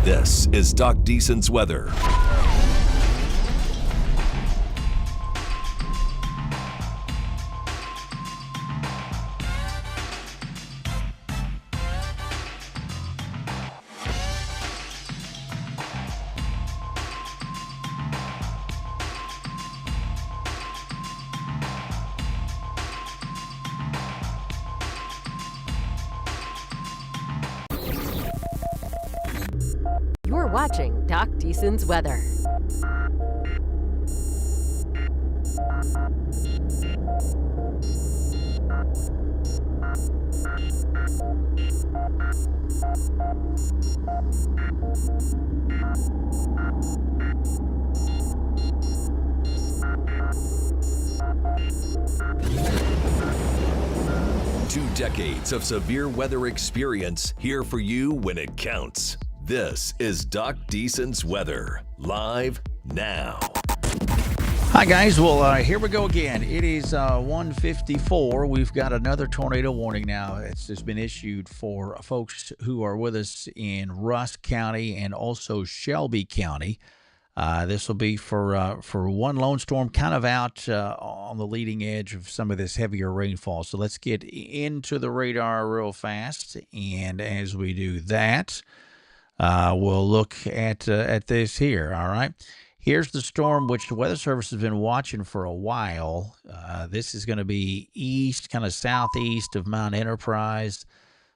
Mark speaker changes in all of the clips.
Speaker 1: This is Doc Deason's weather.
Speaker 2: You're watching Doc Deason's weather.
Speaker 1: Two decades of severe weather experience here for you when it counts. This is Doc Deason's weather, live now.
Speaker 3: Hi guys, well here we go again. It is 1:54. We've got another tornado warning now. It's just been issued for folks who are with us in Rusk County and also Shelby County. This will be for one lone storm kind of out on the leading edge of some of this heavier rainfall. So let's get into the radar real fast. And as we do that, we'll look at this here. All right. Here's the storm, which the Weather Service has been watching for a while. This is going to be east, kind of southeast of Mount Enterprise.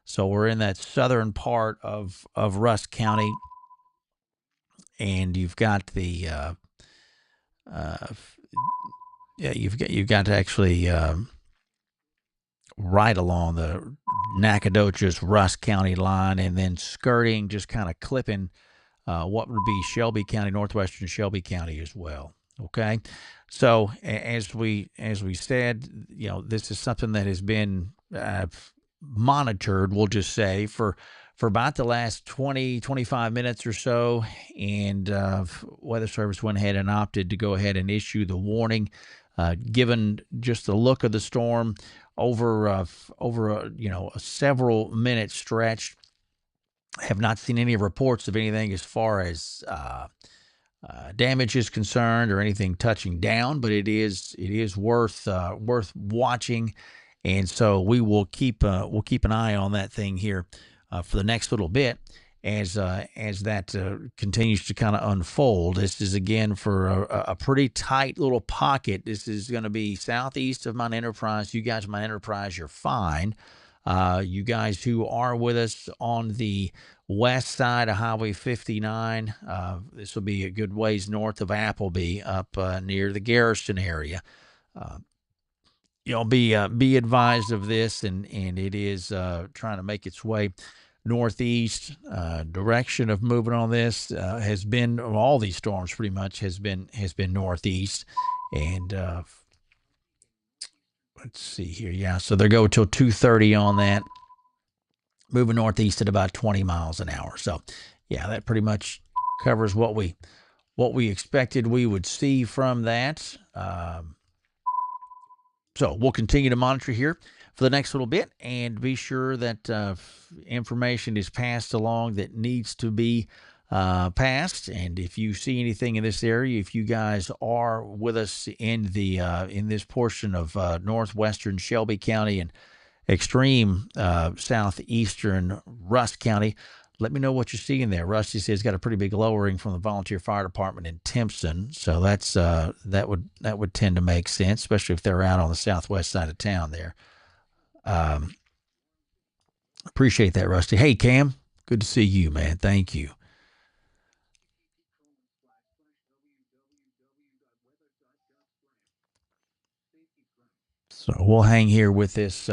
Speaker 3: So we're in that southern part of Rusk County. And you've got the, you've got actually right along the Nacogdoches Rusk County line, and then skirting, just kind of clipping what would be Shelby County, northwestern Shelby County as well. Okay, so as we said, this is something that has been monitored. We'll just say for about the last 25 minutes or so, and Weather Service went ahead and opted to go ahead and issue the warning, given just the look of the storm over a several minute stretch. Have not seen any reports of anything as far as damage is concerned or anything touching down, but it is worth watching, and so we will keep an eye on that thing here for the next little bit as that continues to kind of unfold. This is, again, for a pretty tight little pocket. This is going to be southeast of Mount Enterprise. You guys, Mount Enterprise, you're fine. You guys who are with us on the west side of Highway 59, this will be a good ways north of Appleby, up near the Garrison area. Be advised of this, and it is trying to make its way northeast. Direction of moving on this has been, all these storms pretty much has been northeast, and let's see here. Yeah, so they go till 2:30 on that, moving northeast at about 20 miles an hour. So yeah, that pretty much covers what we expected we would see from that. So we'll continue to monitor here for the next little bit, and be sure that information is passed along that needs to be passed. And if you see anything in this area, if you guys are with us in this portion of northwestern Shelby County and extreme southeastern Rusk County, let me know what you're seeing there. Rusty says he's got a pretty big lowering from the volunteer fire department in Timpson, so that's that would tend to make sense, especially if they're out on the southwest side of town there. Appreciate that, Rusty. Hey, Cam, good to see you, man. Thank you. So we'll hang here with this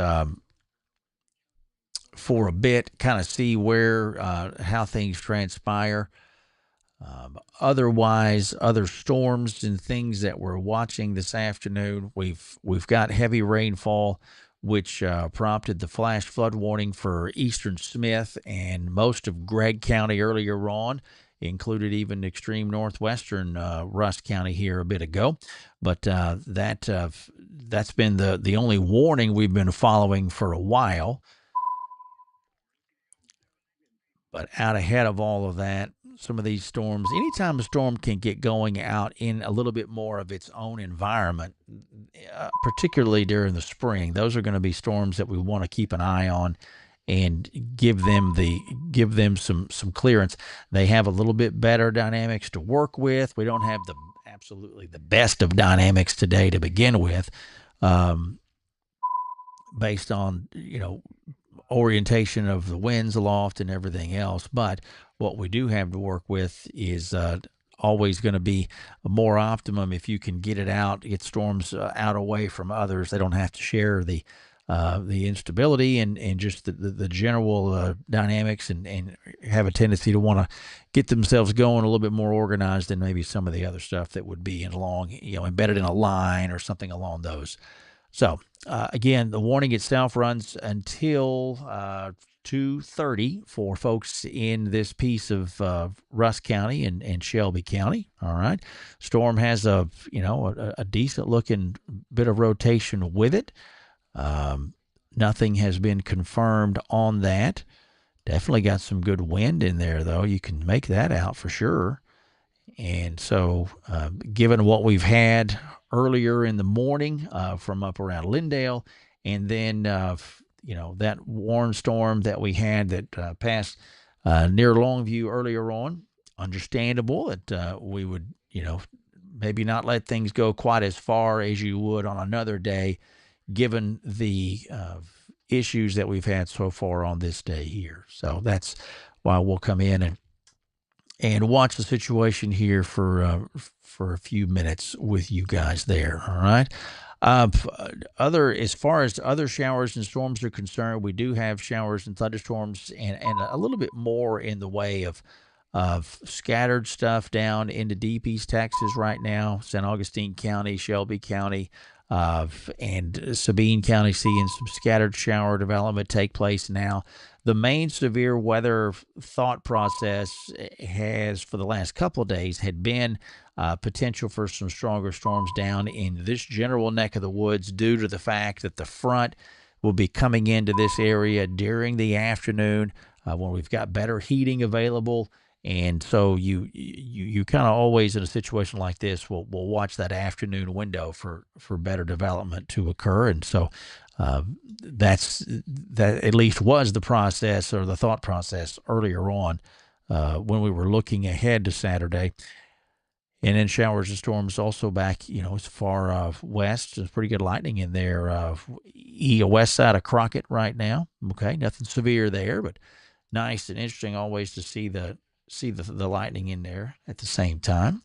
Speaker 3: for a bit, kind of see where how things transpire. Otherwise, other storms and things that we're watching this afternoon, we've got heavy rainfall, which prompted the flash flood warning for eastern Smith and most of Gregg County earlier on. Included even extreme northwestern Rusk County here a bit ago. But that's been the only warning we've been following for a while. But out ahead of all of that, some of these storms, anytime a storm can get going out in a little bit more of its own environment, particularly during the spring, those are going to be storms that we want to keep an eye on and give them some clearance. They have a little bit better dynamics to work with. We don't have the absolutely the best of dynamics today to begin with, based on orientation of the winds aloft and everything else. But what we do have to work with is always going to be more optimum if you can get it out, get storms out away from others. They don't have to share the instability and just the general dynamics and have a tendency to want to get themselves going a little bit more organized than maybe some of the other stuff that would be embedded in a line or something along those. So, again, the warning itself runs until 2:30 for folks in this piece of Rusk County and Shelby County. All right. Storm has a decent looking bit of rotation with it. Nothing has been confirmed on that. Definitely got some good wind in there, though. You can make that out for sure. And so, given what we've had earlier in the morning from up around Lindale, and then, that warm storm that we had that passed near Longview earlier on, understandable that we would, maybe not let things go quite as far as you would on another day, given the issues that we've had so far on this day here. So that's why we'll come in and watch the situation here for a few minutes with you guys there. All right. As far as other showers and storms are concerned, we do have showers and thunderstorms and a little bit more in the way of scattered stuff down into Deep East Texas right now, San Augustine County, Shelby County, and Sabine County seeing some scattered shower development take place now. The main severe weather thought process has, for the last couple of days, had been potential for some stronger storms down in this general neck of the woods due to the fact that the front will be coming into this area during the afternoon when we've got better heating available. And so you kind of always in a situation like this will watch that afternoon window for better development to occur. And so that at least was the process or the thought process earlier on when we were looking ahead to Saturday. And then showers and storms also back, as far west. There's pretty good lightning in there. West side of Crockett right now. Okay, nothing severe there, but nice and interesting always to see the lightning in there at the same time.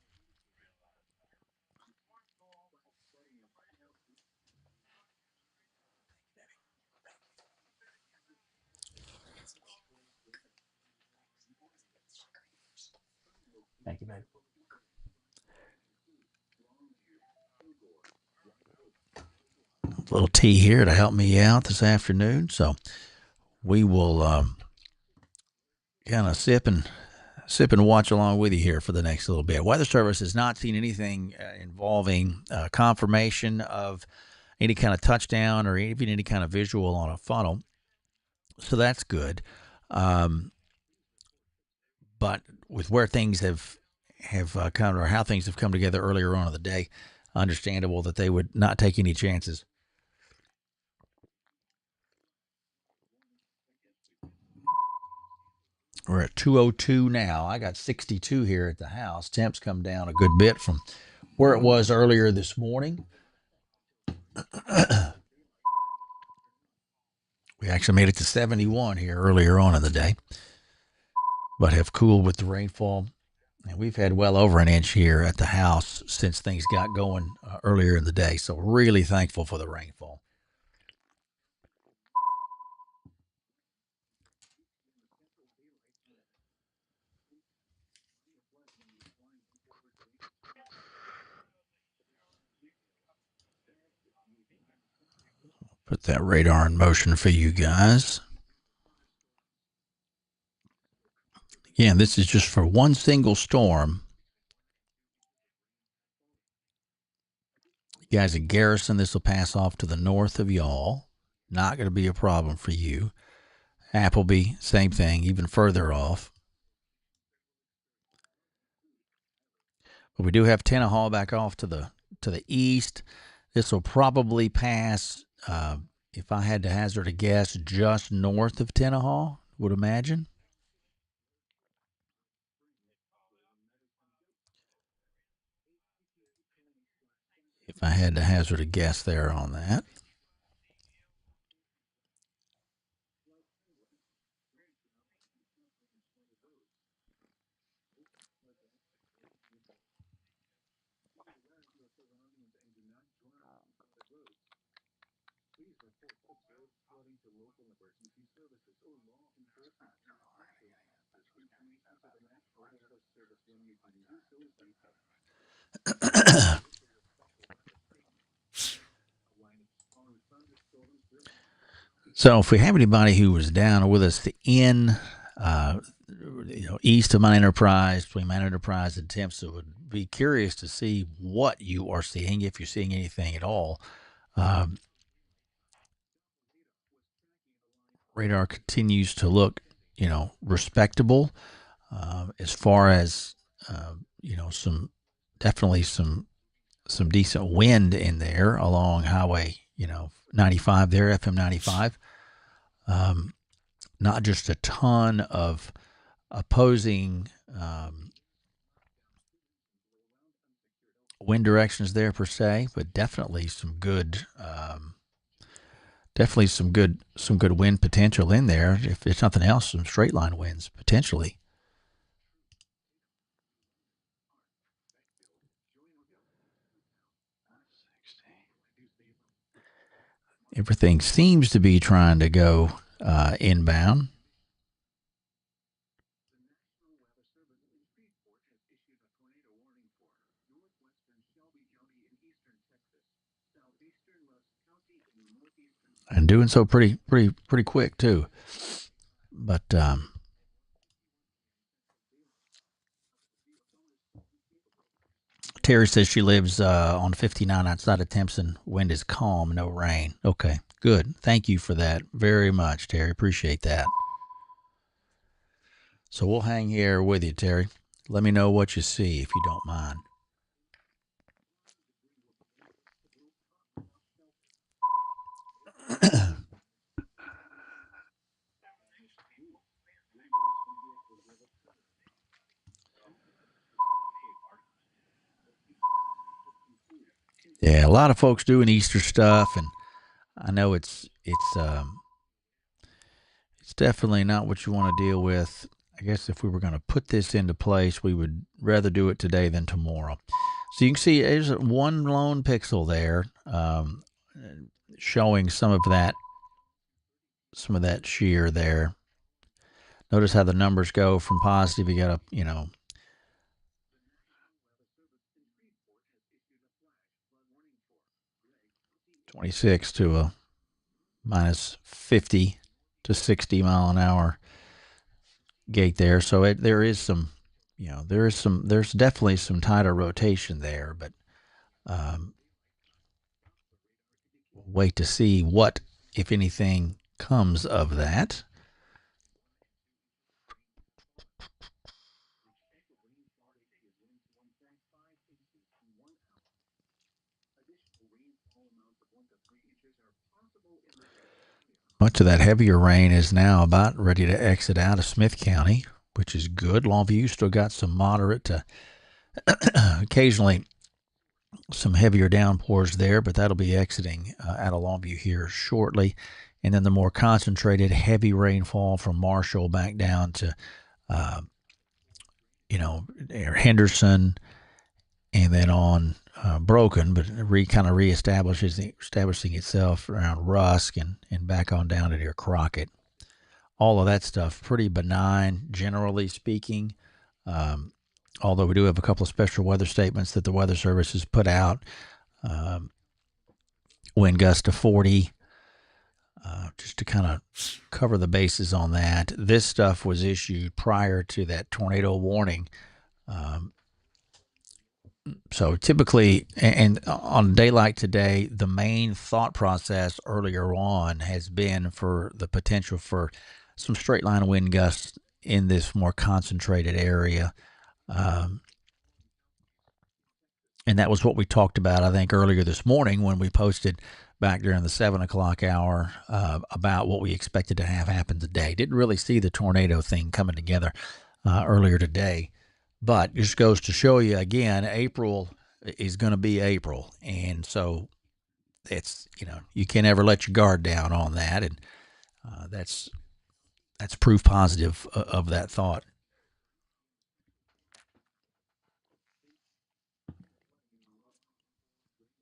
Speaker 3: Thank you, babe. A little tea here to help me out this afternoon. So we will kind of sip and watch along with you here for the next little bit. Weather Service has not seen anything involving confirmation of any kind of touchdown or even any kind of visual on a funnel. So that's good. But with where things have come, or how things have come together earlier on in the day, understandable that they would not take any chances. We're at 202 now. I got 62 here at the house. Temps come down a good bit from where it was earlier this morning. We actually made it to 71 here earlier on in the day, but have cooled with the rainfall. And we've had well over an inch here at the house since things got going earlier in the day. So really thankful for the rainfall. Put that radar in motion for you guys. Again, this is just for one single storm. You guys at Garrison, this will pass off to the north of y'all. Not going to be a problem for you. Appleby, same thing, even further off. But we do have Tenaha back off to the east. This will probably pass, if I had to hazard a guess, just north of Tenaha, would imagine. If I had to hazard a guess there on that. So if we have anybody who was down with us in, east of Mine Enterprise, between Mine Enterprise and Timpson, would be curious to see what you are seeing, if you're seeing anything at all. Radar continues to look, respectable, as far as, definitely some decent wind in there along Highway, 95 there, FM 95. Not just a ton of opposing wind directions there per se, but definitely some good, some good wind potential in there. If it's nothing else, some straight line winds potentially. Everything seems to be trying to go inbound. And doing so pretty quick too. But Terry says she lives on 59 outside of Timpson. Wind is calm, no rain. Okay, good. Thank you for that very much, Terry. Appreciate that. So we'll hang here with you, Terry. Let me know what you see if you don't mind. Yeah, a lot of folks doing Easter stuff, and I know it's definitely not what you want to deal with. I guess if we were going to put this into place, we would rather do it today than tomorrow. So you can see there's one lone pixel there, showing some of that shear there. Notice how the numbers go from positive. You got a 26 to a minus 50 to 60 mile an hour gate there. So there is some, there's definitely some tidal rotation there, but we'll wait to see what, if anything, comes of that. Much of that heavier rain is now about ready to exit out of Smith County, which is good. Longview still got some moderate to occasionally some heavier downpours there, but that'll be exiting out of Longview here shortly. And then the more concentrated heavy rainfall from Marshall back down to, Henderson, and then on Broken, but kind of establishing itself around Rusk and back on down to near Crockett. All of that stuff pretty benign, generally speaking. Although we do have a couple of special weather statements that the Weather Service has put out. Wind gust to 40, just to kind of cover the bases on that. This stuff was issued prior to that tornado warning. So typically, and on a day like today, the main thought process earlier on has been for the potential for some straight line wind gusts in this more concentrated area. And that was what we talked about, I think, earlier this morning when we posted back during the 7 o'clock hour about what we expected to have happen today. Didn't really see the tornado thing coming together earlier today. But it just goes to show you, again, April is going to be April. And so it's, you can't ever let your guard down on that. And that's proof positive of that thought.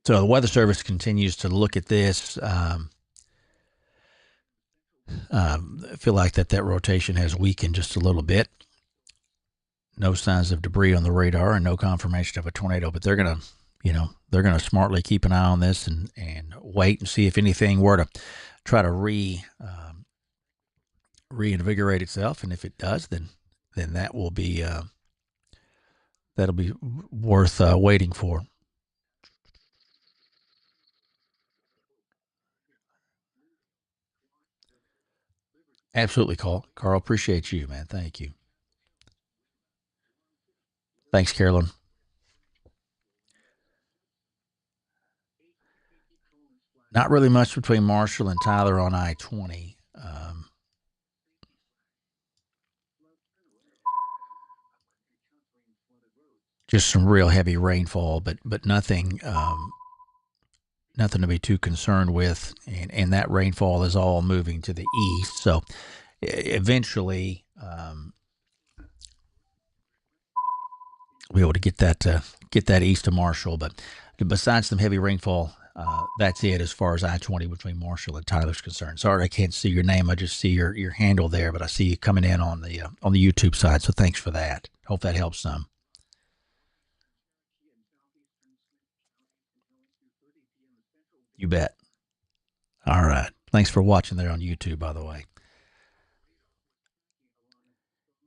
Speaker 3: So the Weather Service continues to look at this. I feel like that rotation has weakened just a little bit. No signs of debris on the radar and no confirmation of a tornado, but they're going to smartly keep an eye on this and wait and see if anything were to try to reinvigorate itself. And if it does, then that will be, that'll be worth waiting for. Absolutely, Carl. Appreciate you, man. Thank you. Thanks, Carolyn. Not really much between Marshall and Tyler on I-20. Just some real heavy rainfall, but nothing nothing to be too concerned with. And that rainfall is all moving to the east. So eventually we'll be able to get that east of Marshall. But besides some heavy rainfall, that's it as far as I-20 between Marshall and Tyler's concerned. Sorry, I can't see your name. I just see your handle there, but I see you coming in on the YouTube side. So thanks for that. Hope that helps some. You bet. All right. Thanks for watching there on YouTube, by the way.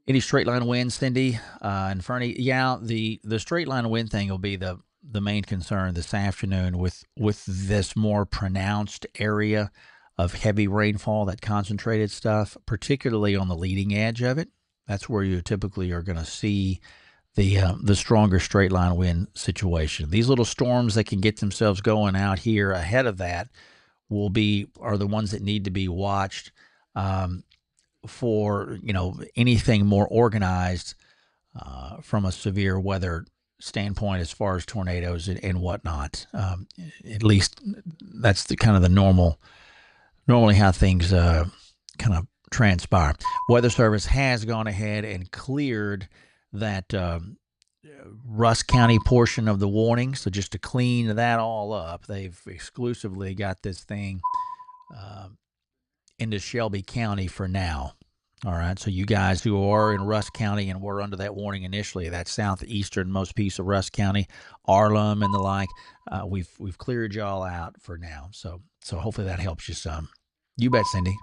Speaker 3: Any straight line wind, Cindy and Fernie? Yeah, the straight line wind thing will be the main concern this afternoon with this more pronounced area of heavy rainfall, that concentrated stuff, particularly on the leading edge of it. That's where you typically are going to see the stronger straight line wind situation. These little storms that can get themselves going out here ahead of that are the ones that need to be watched for anything more organized from a severe weather standpoint as far as tornadoes and whatnot. At least that's the kind of the normally how things kind of transpire. Weather Service has gone ahead and cleared that Rusk County portion of the warning. So just to clean that all up, they've exclusively got this thing into Shelby County for now. All right, so you guys who are in Rusk County and were under that warning initially, that southeasternmost piece of Rusk County, Arlem and the like, we've cleared y'all out for now. So hopefully that helps you some. You bet, Cindy.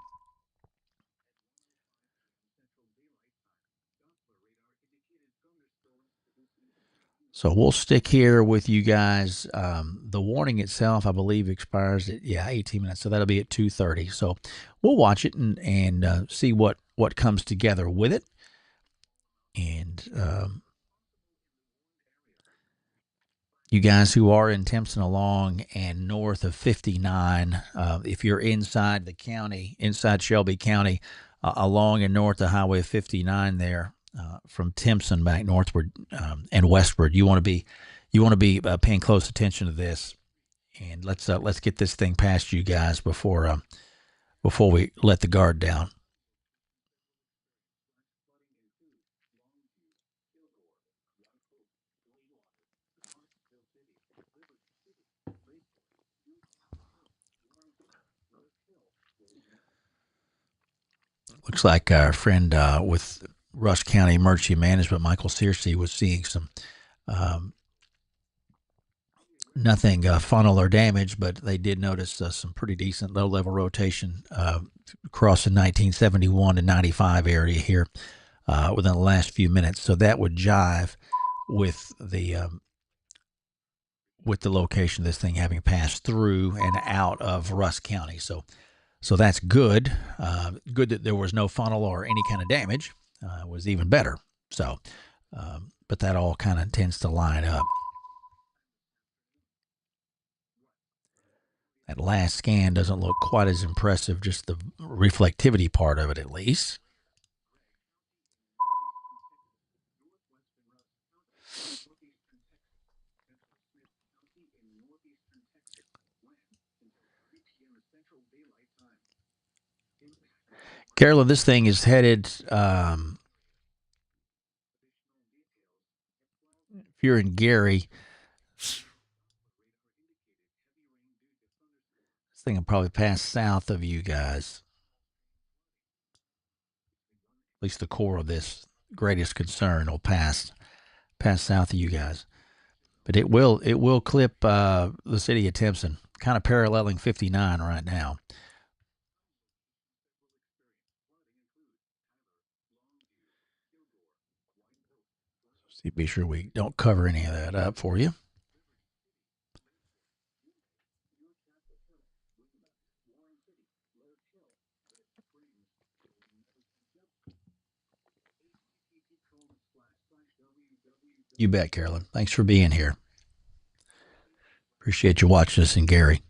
Speaker 3: So we'll stick here with you guys. The warning itself, I believe, expires at 18 minutes. So that'll be at 2:30. So we'll watch it and see what comes together with it. And you guys who are in Timpson along and north of 59, if you're inside the county, inside Shelby County, along and north of Highway 59 there, from Timpson back northward and westward, you want to be paying close attention to this, and let's get this thing past you guys before we let the guard down. Looks like our friend with Rusk County Emergency Management, Michael Searcy, was seeing some nothing funnel or damage, but they did notice some pretty decent low-level rotation across the 1971 and 95 area here within the last few minutes. So that would jive with the location of this thing having passed through and out of Rusk County. So So that's good. Good that there was no funnel or any kind of damage was even better. So, but that all kind of tends to line up. That last scan doesn't look quite as impressive, just the reflectivity part of it at least. Carolyn, this thing is headed, if you're in Gary, this thing will probably pass south of you guys. At least the core of this greatest concern will pass south of you guys. But it will clip the city of Timpson, kind of paralleling 59 right now. So be sure we don't cover any of that up for you. You bet, Carolyn. Thanks for being here. Appreciate you watching us in Gary.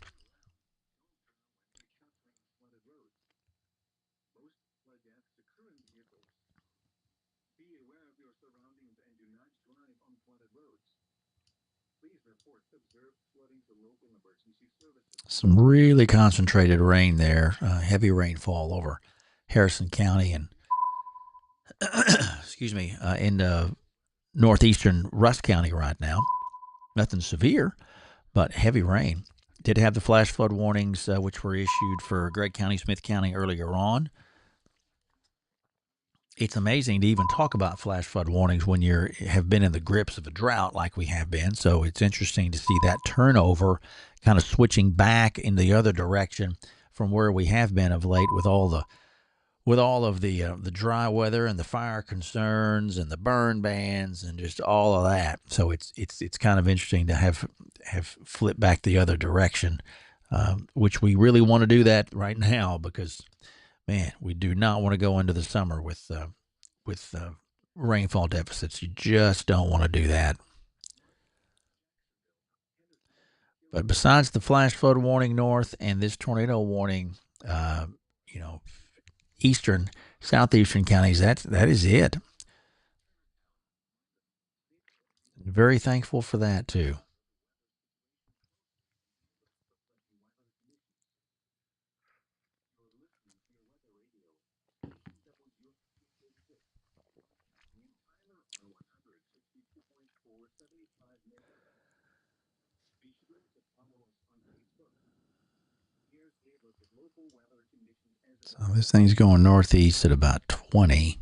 Speaker 3: Some really concentrated rain there, heavy rainfall over Harrison County and excuse me, in northeastern Rusk County right now. Nothing severe, but heavy rain. Did have the flash flood warnings, which were issued for Gregg County, Smith County earlier on. It's amazing to even talk about flash flood warnings when you have been in the grips of a drought like we have been. So it's interesting to see that turnover kind of switching back in the other direction from where we have been of late with all of the dry weather and the fire concerns and the burn bans and just all of that. So it's kind of interesting to have flipped back the other direction, which we really want to do that right now because, man, we do not want to go into the summer with rainfall deficits. You just don't want to do that. But besides the flash flood warning north and this tornado warning, eastern, southeastern counties, that is it. Very thankful for that too. So this thing's going northeast at about 20.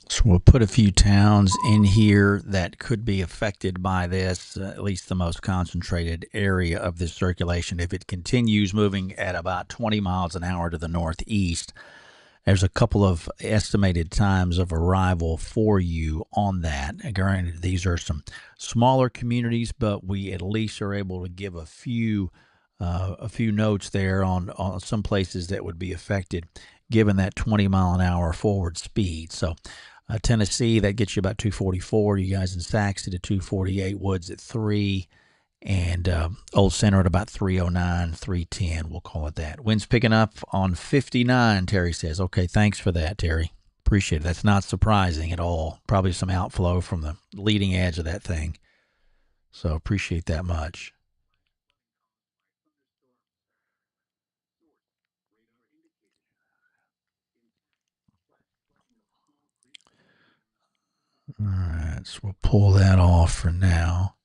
Speaker 3: So we'll put a few towns in here that could be affected by this, at least the most concentrated area of this circulation. If it continues moving at about 20 miles an hour to the northeast, there's a couple of estimated times of arrival for you on that. Granted, these are some smaller communities, but we at least are able to give a few notes there on some places that would be affected given that 20 mile an hour forward speed. So Tennessee, that gets you about 244. You guys in Saxon at 248, Woods at 3, and Old Center at about 309, 310. We'll call it that. Winds picking up on 59, Terry says. Okay, thanks for that, Terry. Appreciate it. That's not surprising at all. Probably some outflow from the leading edge of that thing. So appreciate that much. All right, so we'll pull that off for now.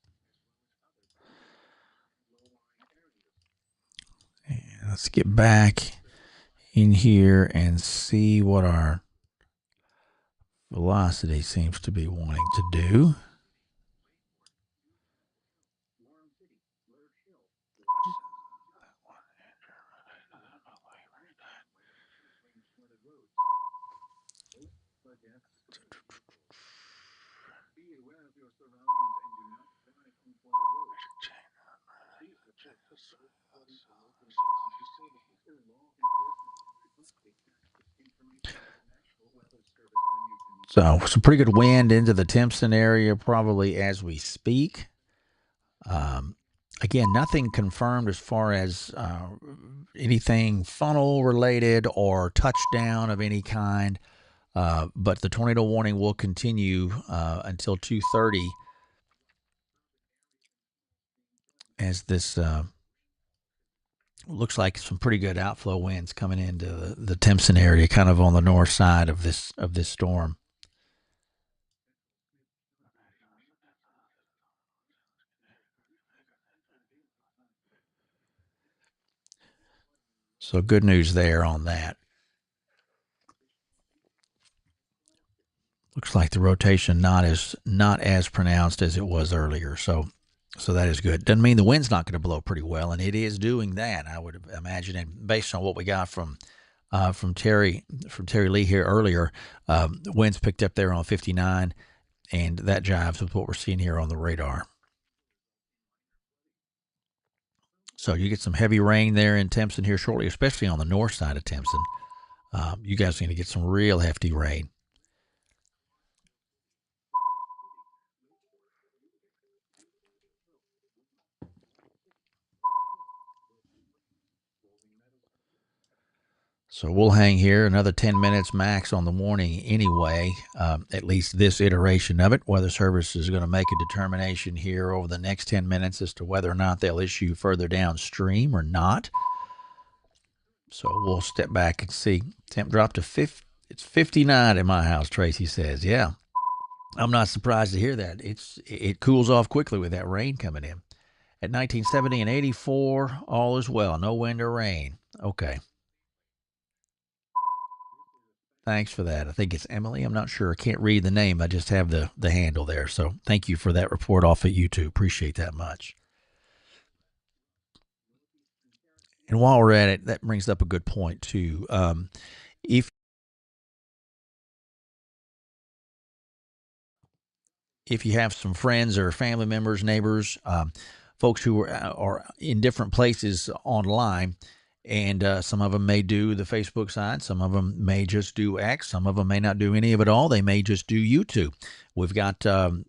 Speaker 3: And let's get back in here and see what our velocity seems to be wanting to do. So some pretty good wind into the Timpson area probably as we speak. Again, nothing confirmed as far as anything funnel related or touchdown of any kind. But the tornado warning will continue until 2:30 as this looks like some pretty good outflow winds coming into the Timpson area, kind of on the north side of this storm. So good news there on that. Looks like the rotation not as pronounced as it was earlier. So that is good. Doesn't mean the wind's not going to blow pretty well, and it is doing that, I would imagine. And based on what we got from Terry Lee here earlier, the winds picked up there on 59, and that jives with what we're seeing here on the radar. So you get some heavy rain there in Timpson here shortly, especially on the north side of Timpson. You guys are going to get some real hefty rain. So we'll hang here another 10 minutes max on the warning anyway, at least this iteration of it. Weather Service is going to make a determination here over the next 10 minutes as to whether or not they'll issue further downstream or not. So we'll step back and see. Temp dropped to 50. It's 59 in my house, Tracy says. Yeah, I'm not surprised to hear that. It cools off quickly with that rain coming in. At 1970 and 84, all is well. No wind or rain. Okay. Thanks for that. I think it's Emily. I'm not sure. I can't read the name. I just have the handle there. So thank you for that report off at YouTube. Appreciate that much. And while we're at it, that brings up a good point too. If you have some friends or family members, neighbors, folks who are in different places online, and some of them may do the Facebook side. Some of them may just do X. Some of them may not do any of it all. They may just do YouTube. We've got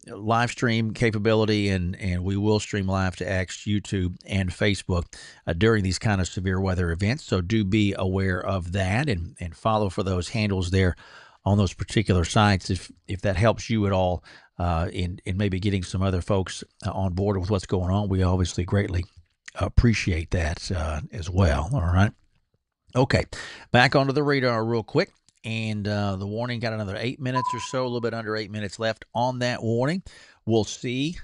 Speaker 3: live stream capability, and we will stream live to X, YouTube, and Facebook during these kind of severe weather events. So do be aware of that and follow for those handles there on those particular sites if that helps you at all in maybe getting some other folks on board with what's going on. We obviously greatly appreciate that as well. All right. Okay. Back onto the radar real quick. And the warning got another 8 minutes or so, a little bit under 8 minutes left on that warning. We'll see.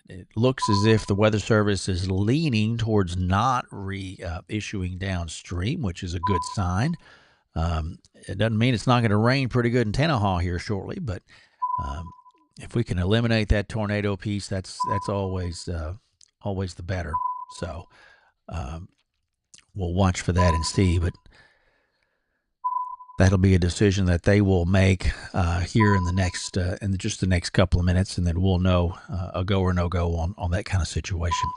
Speaker 3: It looks as if the Weather Service is leaning towards not reissuing downstream, which is a good sign. It doesn't mean it's not going to rain pretty good in Tenaha here shortly, but if we can eliminate that tornado piece, that's always the better. So we'll watch for that and see, but that'll be a decision that they will make here in the next in just the next couple of minutes, and then we'll know a go or no go on that kind of situation.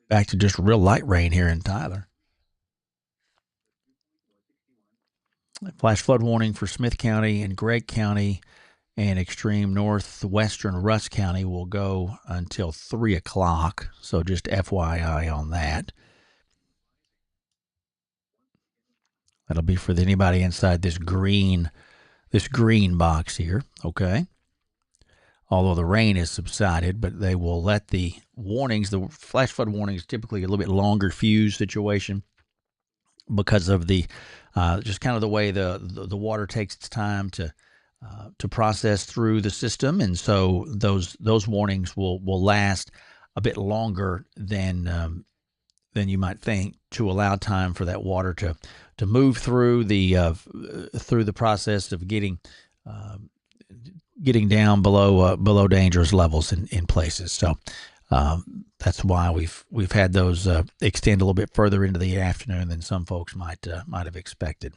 Speaker 3: Back to just real light rain here in Tyler. Flash flood warning for Smith County and Gregg County and extreme northwestern Russ County will go until 3 o'clock. So just FYI on that. That'll be for anybody inside this green box here. Okay. although the rain has subsided, but they will let the warnings, the flash flood warnings, typically a little bit longer fuse situation because of the just kind of the way the water takes its time to process through the system, and so those warnings will last a bit longer than you might think, to allow time for that water to move through the process of getting down below dangerous levels in places. So that's why we've had those extend a little bit further into the afternoon than some folks might have expected.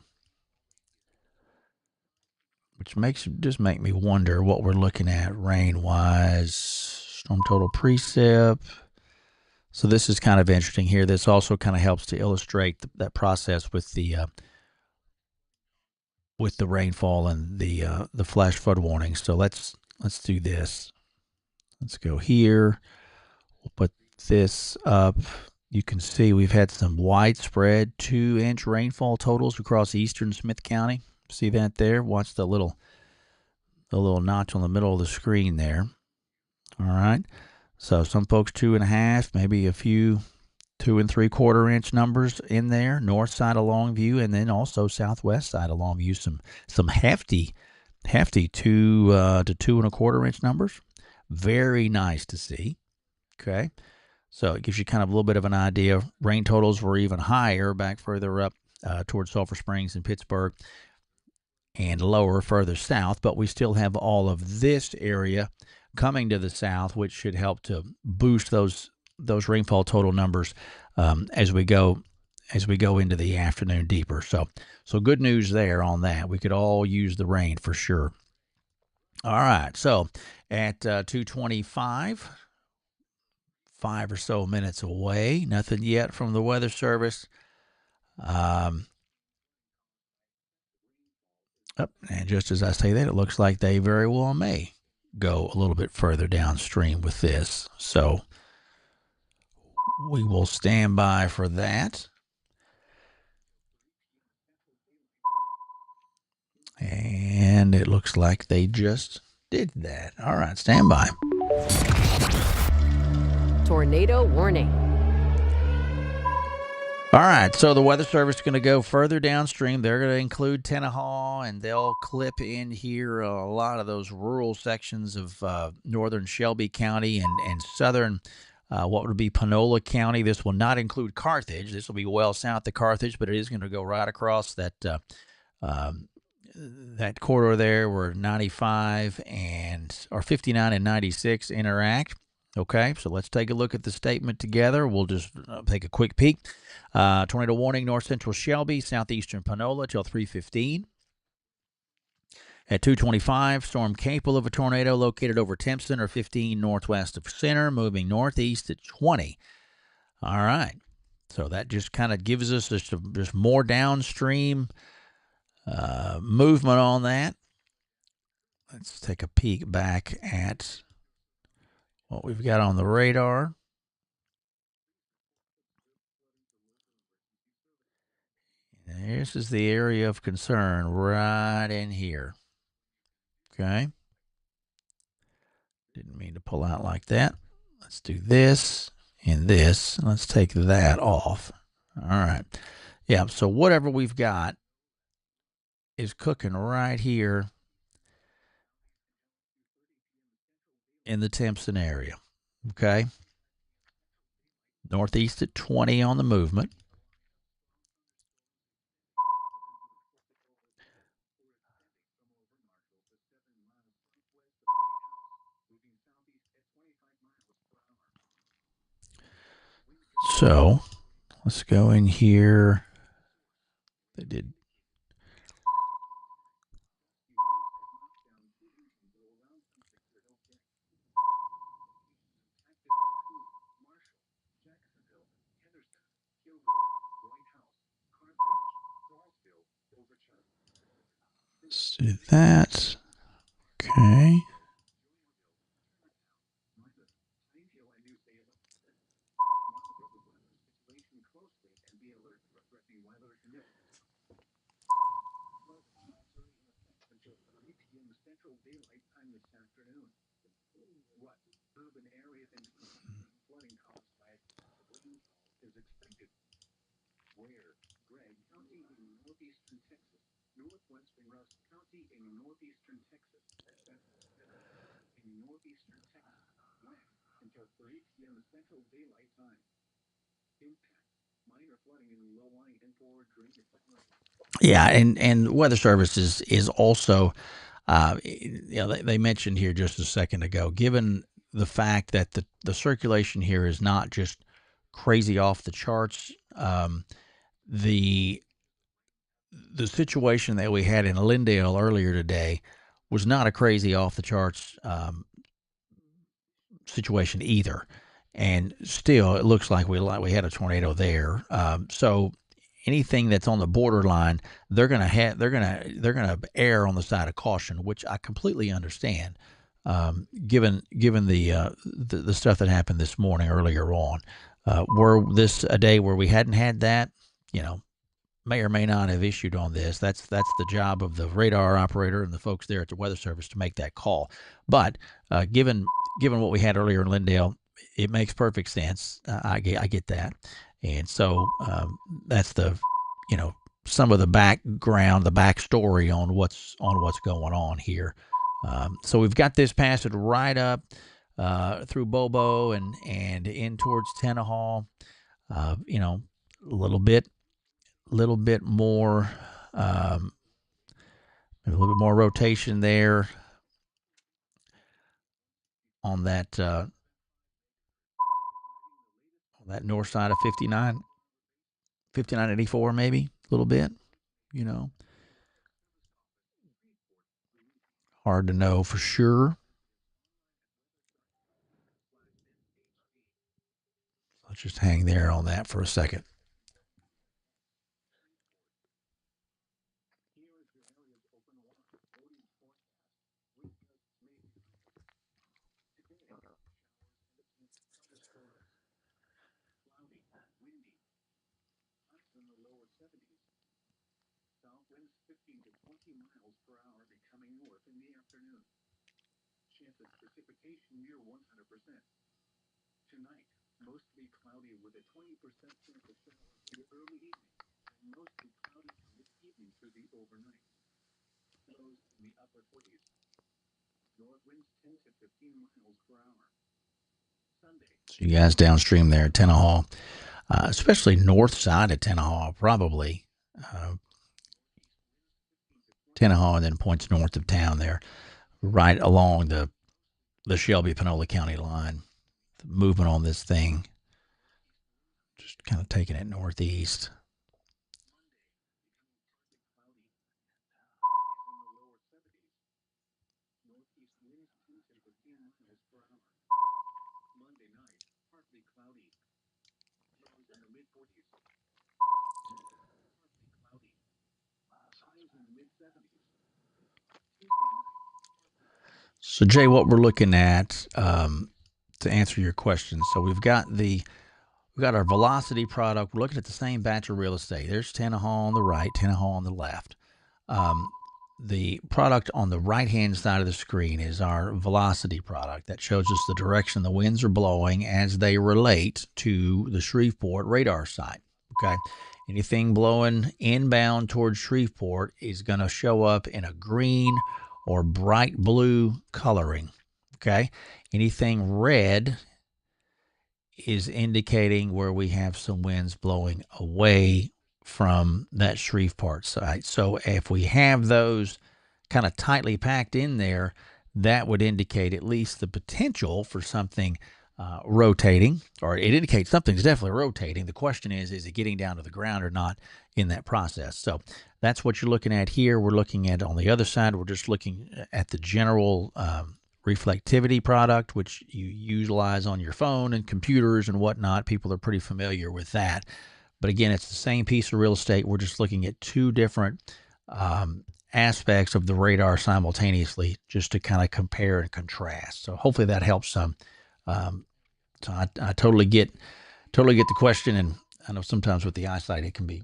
Speaker 3: Which make me wonder what we're looking at rain wise. Storm total precip. So this is kind of interesting here. This also kind of helps to illustrate that process with the rainfall and the flash flood warnings. So let's do this. Let's go here. We'll put this up. You can see we've had some widespread 2-inch rainfall totals across eastern Smith County. See that there? Watch the little notch on the middle of the screen there. All right. So some folks 2.5, maybe a few 2 3/4 inch numbers in there, north side of Longview, and then also southwest side of Longview, some hefty 2 to 2.25 inch numbers. Very nice to see. Okay, so it gives you kind of a little bit of an idea. Rain totals were even higher back further up towards Sulphur Springs and Pittsburgh, and lower further south, but we still have all of this area coming to the south, which should help to boost those rainfall total numbers as we go into the afternoon deeper. So good news there on that. We could all use the rain for sure. All right, so at 2:25, 5 or so minutes away. Nothing yet from the Weather Service. And just as I say that, it looks like they very well may go a little bit further downstream with this. So we will stand by for that. And it looks like they just did that. All right, stand by.
Speaker 2: Tornado warning.
Speaker 3: All right, so the Weather Service is going to go further downstream. They're going to include Tenaha, and they'll clip in here a lot of those rural sections of northern Shelby County and southern what would be Panola County. This will not include Carthage. This will be well south of Carthage, but it is going to go right across that corridor there where 95 or 59 and 96 interact. Okay, so let's take a look at the statement together. We'll just take a quick peek. Tornado warning, north central Shelby, southeastern Panola till 3:15. At 2:25, storm capable of a tornado located over Timpson or 15 northwest of center, moving northeast at 20. All right, so that just kind of gives us just more downstream movement on that. Let's take a peek back at what we've got on the radar. This is the area of concern right in here. Okay. Didn't mean to pull out like that. Let's do this and this. Let's take that off. All right. Yeah, so whatever we've got is cooking right here in the Timpson area. Okay. Northeast at 20 on the movement. So let's go in here. They did. Let's do that. Okay. Yeah, and Weather Service is also, they mentioned here just a second ago, given the fact that the circulation here is not just crazy off the charts, the the situation that we had in Lindale earlier today was not a crazy off the charts situation either, and still it looks like we had a tornado there. So anything that's on the borderline, they're gonna err on the side of caution, which I completely understand. Given the stuff that happened this morning earlier on, were this a day where we hadn't had that, you know, may or may not have issued on this. That's the job of the radar operator and the folks there at the Weather Service to make that call. But given what we had earlier in Lindale, it makes perfect sense. I get that, and so that's some of the background, the backstory on what's going on here. So we've got this passing right up through Bobo and in towards Tenaha. A little bit more, a little bit more rotation there on that north side of 5984, maybe a little bit. Hard to know for sure. Let's just hang there on that for a second. So you guys downstream there at Tenaha, especially north side of Tenaha, probably. Tenaha and then points north of town there, right along the Shelby-Panola County line. The movement on this thing, just kind of taking it northeast. So Jay, what we're looking at to answer your question, so we've got our velocity product. We're looking at the same batch of real estate. There's Tenaha on the right, Tenaha on the left. The product on the right-hand side of the screen is our velocity product that shows us the direction the winds are blowing as they relate to the Shreveport radar site. Okay, anything blowing inbound towards Shreveport is going to show up in a green or bright blue coloring. Okay, anything red is indicating where we have some winds blowing away from that Shreveport site. So if we have those kind of tightly packed in there, that would indicate at least the potential for something rotating, or it indicates something's definitely rotating. The question is it getting down to the ground or not in that process? So that's what you're looking at here. We're looking at on the other side, we're just looking at the general reflectivity product, which you utilize on your phone and computers and whatnot. People are pretty familiar with that. But again, it's the same piece of real estate. We're just looking at two different aspects of the radar simultaneously, just to kind of compare and contrast. So hopefully that helps some. So I totally get the question, and I know sometimes with the eyesight it can be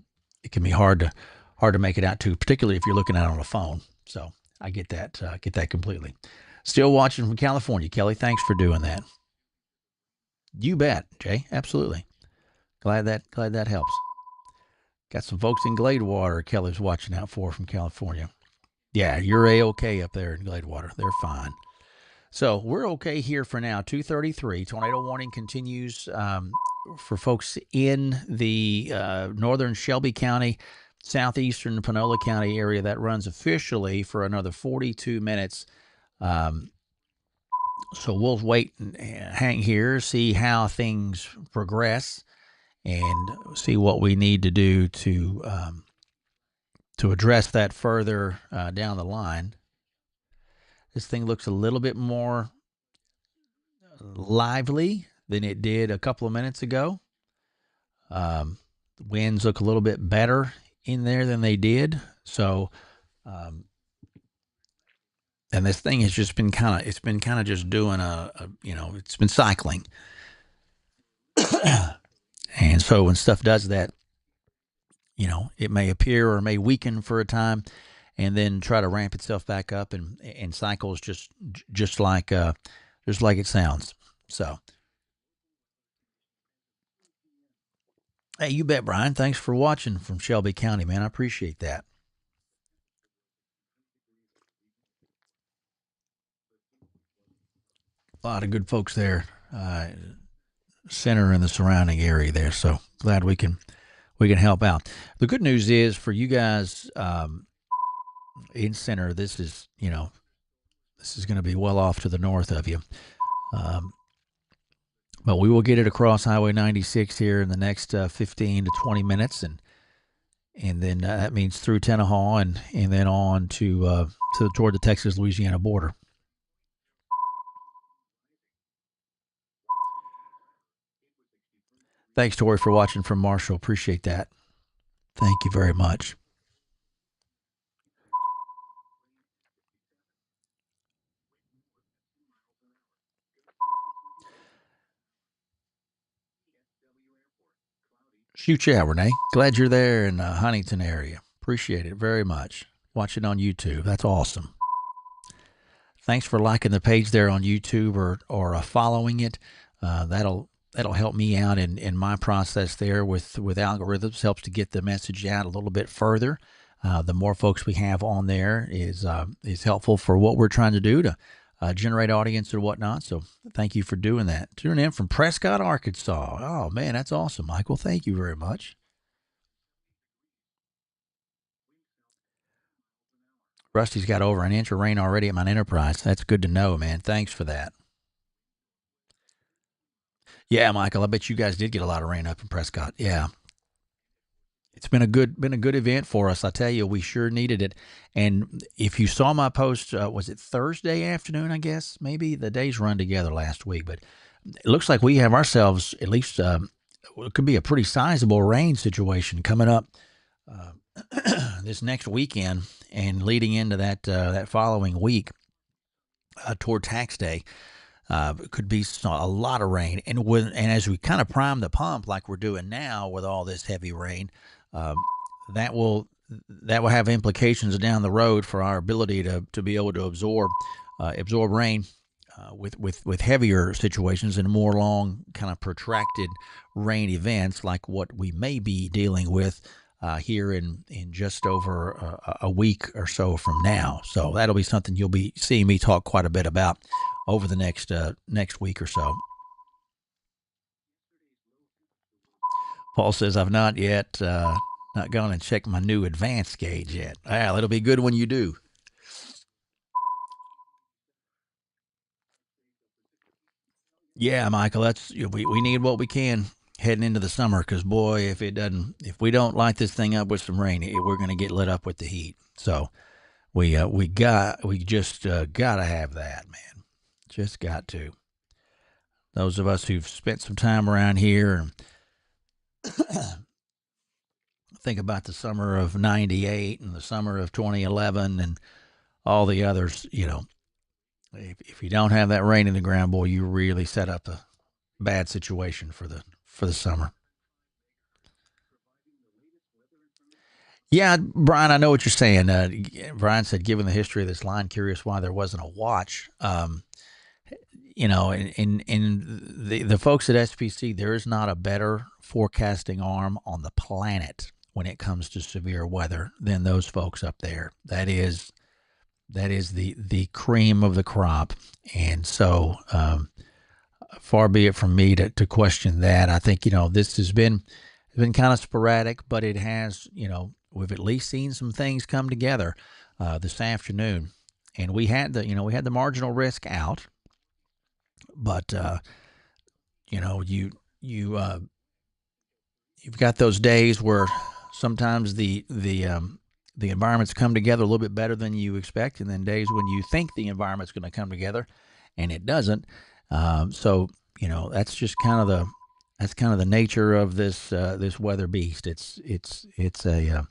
Speaker 3: hard to make it out too, particularly if you're looking at it on a phone. So I get that completely. Still watching from California, Kelly. Thanks for doing that. You bet, Jay. Absolutely. Glad that helps. Got some folks in Gladewater Kelly's watching out for from California. Yeah, you're A-OK up there in Gladewater. They're fine. So we're okay here for now. 2:33. Tornado warning continues for folks in the northern Shelby County, southeastern Panola County area. That runs officially for another 42 minutes. So we'll wait and hang here, see how things progress, and see what we need to do to address that further down the line. This thing looks a little bit more lively than it did a couple of minutes ago. The winds look a little bit better in there than they did. So, and this thing has just been it's been kind of just doing it's been cycling. And so when stuff does that, it may appear or may weaken for a time and then try to ramp itself back up and cycles just like it sounds. So, hey, you bet, Brian. Thanks for watching from Shelby County, man. I appreciate that. A lot of good folks there, center and the surrounding area there. So glad we can help out. The good news is for you guys in center, this is going to be well off to the north of you. But we will get it across Highway 96 here in the next 15 to 20 minutes, and then that means through Tenaha and then on to toward the Texas-Louisiana border. Thanks, Tori, for watching from Marshall. Appreciate that. Thank you very much. Shoot, yeah, Renee. Glad you're there in the Huntington area. Appreciate it very much. Watching on YouTube. That's awesome. Thanks for liking the page there on YouTube or following it. That'll help me out in my process there with algorithms. Helps to get the message out a little bit further. The more folks we have on there is helpful for what we're trying to do to generate audience or whatnot. So thank you for doing that. Tuning in from Prescott, Arkansas. Oh, man, that's awesome, Michael. Thank you very much. Rusty's got over an inch of rain already at my Enterprise. That's good to know, man. Thanks for that. Yeah, Michael, I bet you guys did get a lot of rain up in Prescott. Yeah. It's been a good event for us. I tell you, we sure needed it. And if you saw my post, was it Thursday afternoon? I guess maybe the days run together last week, but it looks like we have ourselves at least it could be a pretty sizable rain situation coming up this next weekend and leading into that following week toward tax day. It could be a lot of rain, and as we kind of prime the pump like we're doing now with all this heavy rain. That will have implications down the road for our ability to be able to absorb rain with heavier situations and more long kind of protracted rain events like what we may be dealing with here in just over a week or so from now. So that'll be something you'll be seeing me talk quite a bit about over the next week or so. Paul says, I've not yet not gone and checked my new advanced gauge yet. Well, it'll be good when you do. Yeah, Michael, that's we need what we can heading into the summer because, boy, if we don't light this thing up with some rain, we're going to get lit up with the heat. So we just got to have that, man. Just got to. Those of us who've spent some time around here and think about the summer of 98 and the summer of 2011 and all the others, if you don't have that rain in the ground, boy, you really set up a bad situation for the summer. Yeah, Brian, I know what you're saying. Brian said, given the history of this line, curious why there wasn't a watch. And the folks at SPC, there is not a better forecasting arm on the planet when it comes to severe weather than those folks up there. That is That is the cream of the crop, and so far be it from me to question that. I think this has been kind of sporadic, but it has we've at least seen some things come together this afternoon, and we had the marginal risk out, but you you've got those days where sometimes the environments come together a little bit better than you expect, and then days when you think the environment's going to come together, and it doesn't. So that's just kind of the nature of this weather beast. It's a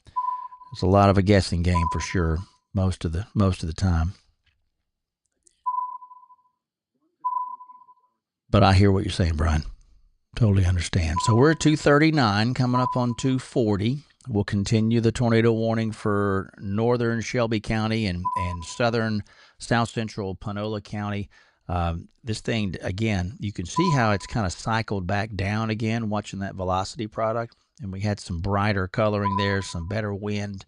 Speaker 3: lot of a guessing game for sure most of the time. But I hear what you're saying, Brian. Totally understand. So we're at 239, coming up on 240. We'll continue the tornado warning for northern Shelby County and southern south central Panola County. This thing, again, you can see how it's kind of cycled back down again, watching that velocity product. And we had some brighter coloring there, some better wind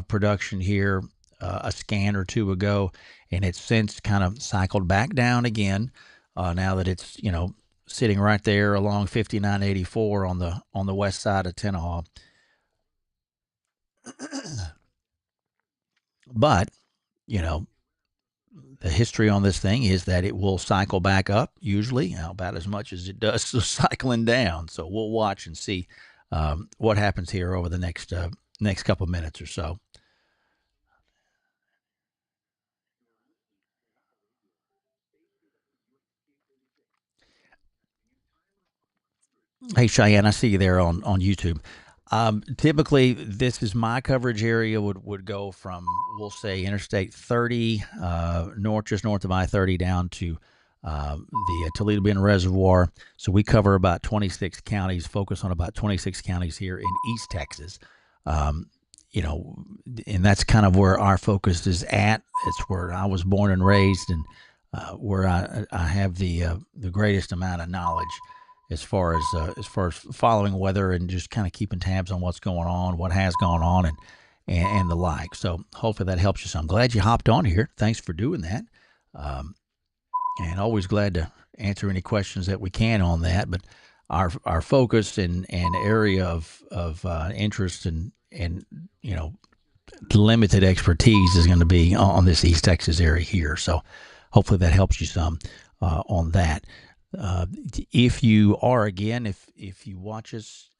Speaker 3: production here a scan or two ago. And it's since kind of cycled back down again now that it's, sitting right there along 5984 on the west side of Tenaha. But, you know, the history on this thing is that it will cycle back up usually about as much as it does cycling down. So we'll watch and see what happens here over the next couple minutes or so. Hey Cheyenne, I see you there on YouTube. Typically, this is my coverage area would go from we'll say Interstate 30 just north of I-30 down to the Toledo Bend Reservoir. So we cover about 26 counties, focus on about 26 counties here in East Texas. Um, you know, and that's kind of where our focus is at. It's where I was born and raised, and where I have the greatest amount of knowledge as far as following weather and just kind of keeping tabs on what's going on, what has gone on, and the like. So hopefully that helps you. So I'm glad you hopped on here. Thanks for doing that, um, and always glad to answer any questions that we can on that. But our focus and area of interest and limited expertise is going to be on this East Texas area here. So hopefully that helps you some on that. Uh, if you are again, if you watch us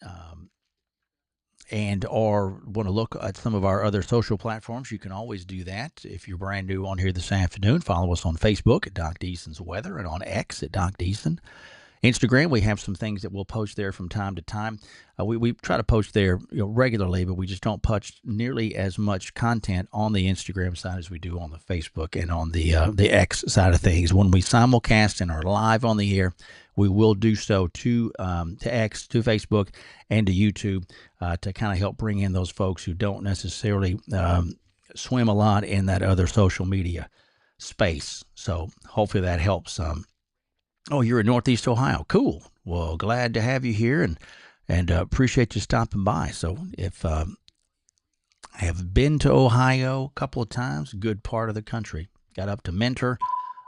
Speaker 3: and or want to look at some of our other social platforms, you can always do that. If you're brand new on here this afternoon, follow us on Facebook at Doc Deason's Weather and on X at Doc Deason. Instagram, we have some things that we'll post there from time to time. We try to post there regularly, but we just don't post nearly as much content on the Instagram side as we do on the Facebook and on the X side of things. When we simulcast and are live on the air, we will do so to X, to Facebook, and to YouTube to kind of help bring in those folks who don't necessarily swim a lot in that other social media space. So hopefully that helps some. Oh, you're in Northeast Ohio. Cool. Well, glad to have you here and appreciate you stopping by. So, if I have been to Ohio a couple of times, good part of the country. Got up to Mentor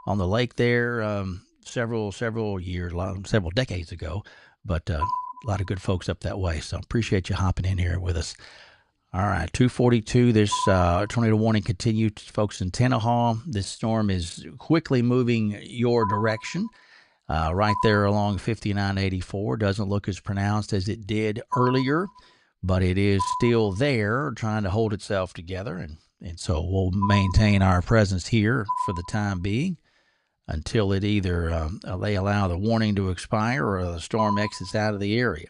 Speaker 3: on the lake there several years, several decades ago, but a lot of good folks up that way. So, appreciate you hopping in here with us. All right, 242. This tornado warning continues, folks, in Tenaha. This storm is quickly moving your direction. Right there along 5984. Doesn't look as pronounced as it did earlier, but it is still there trying to hold itself together. And so we'll maintain our presence here for the time being until it either they allow the warning to expire or the storm exits out of the area.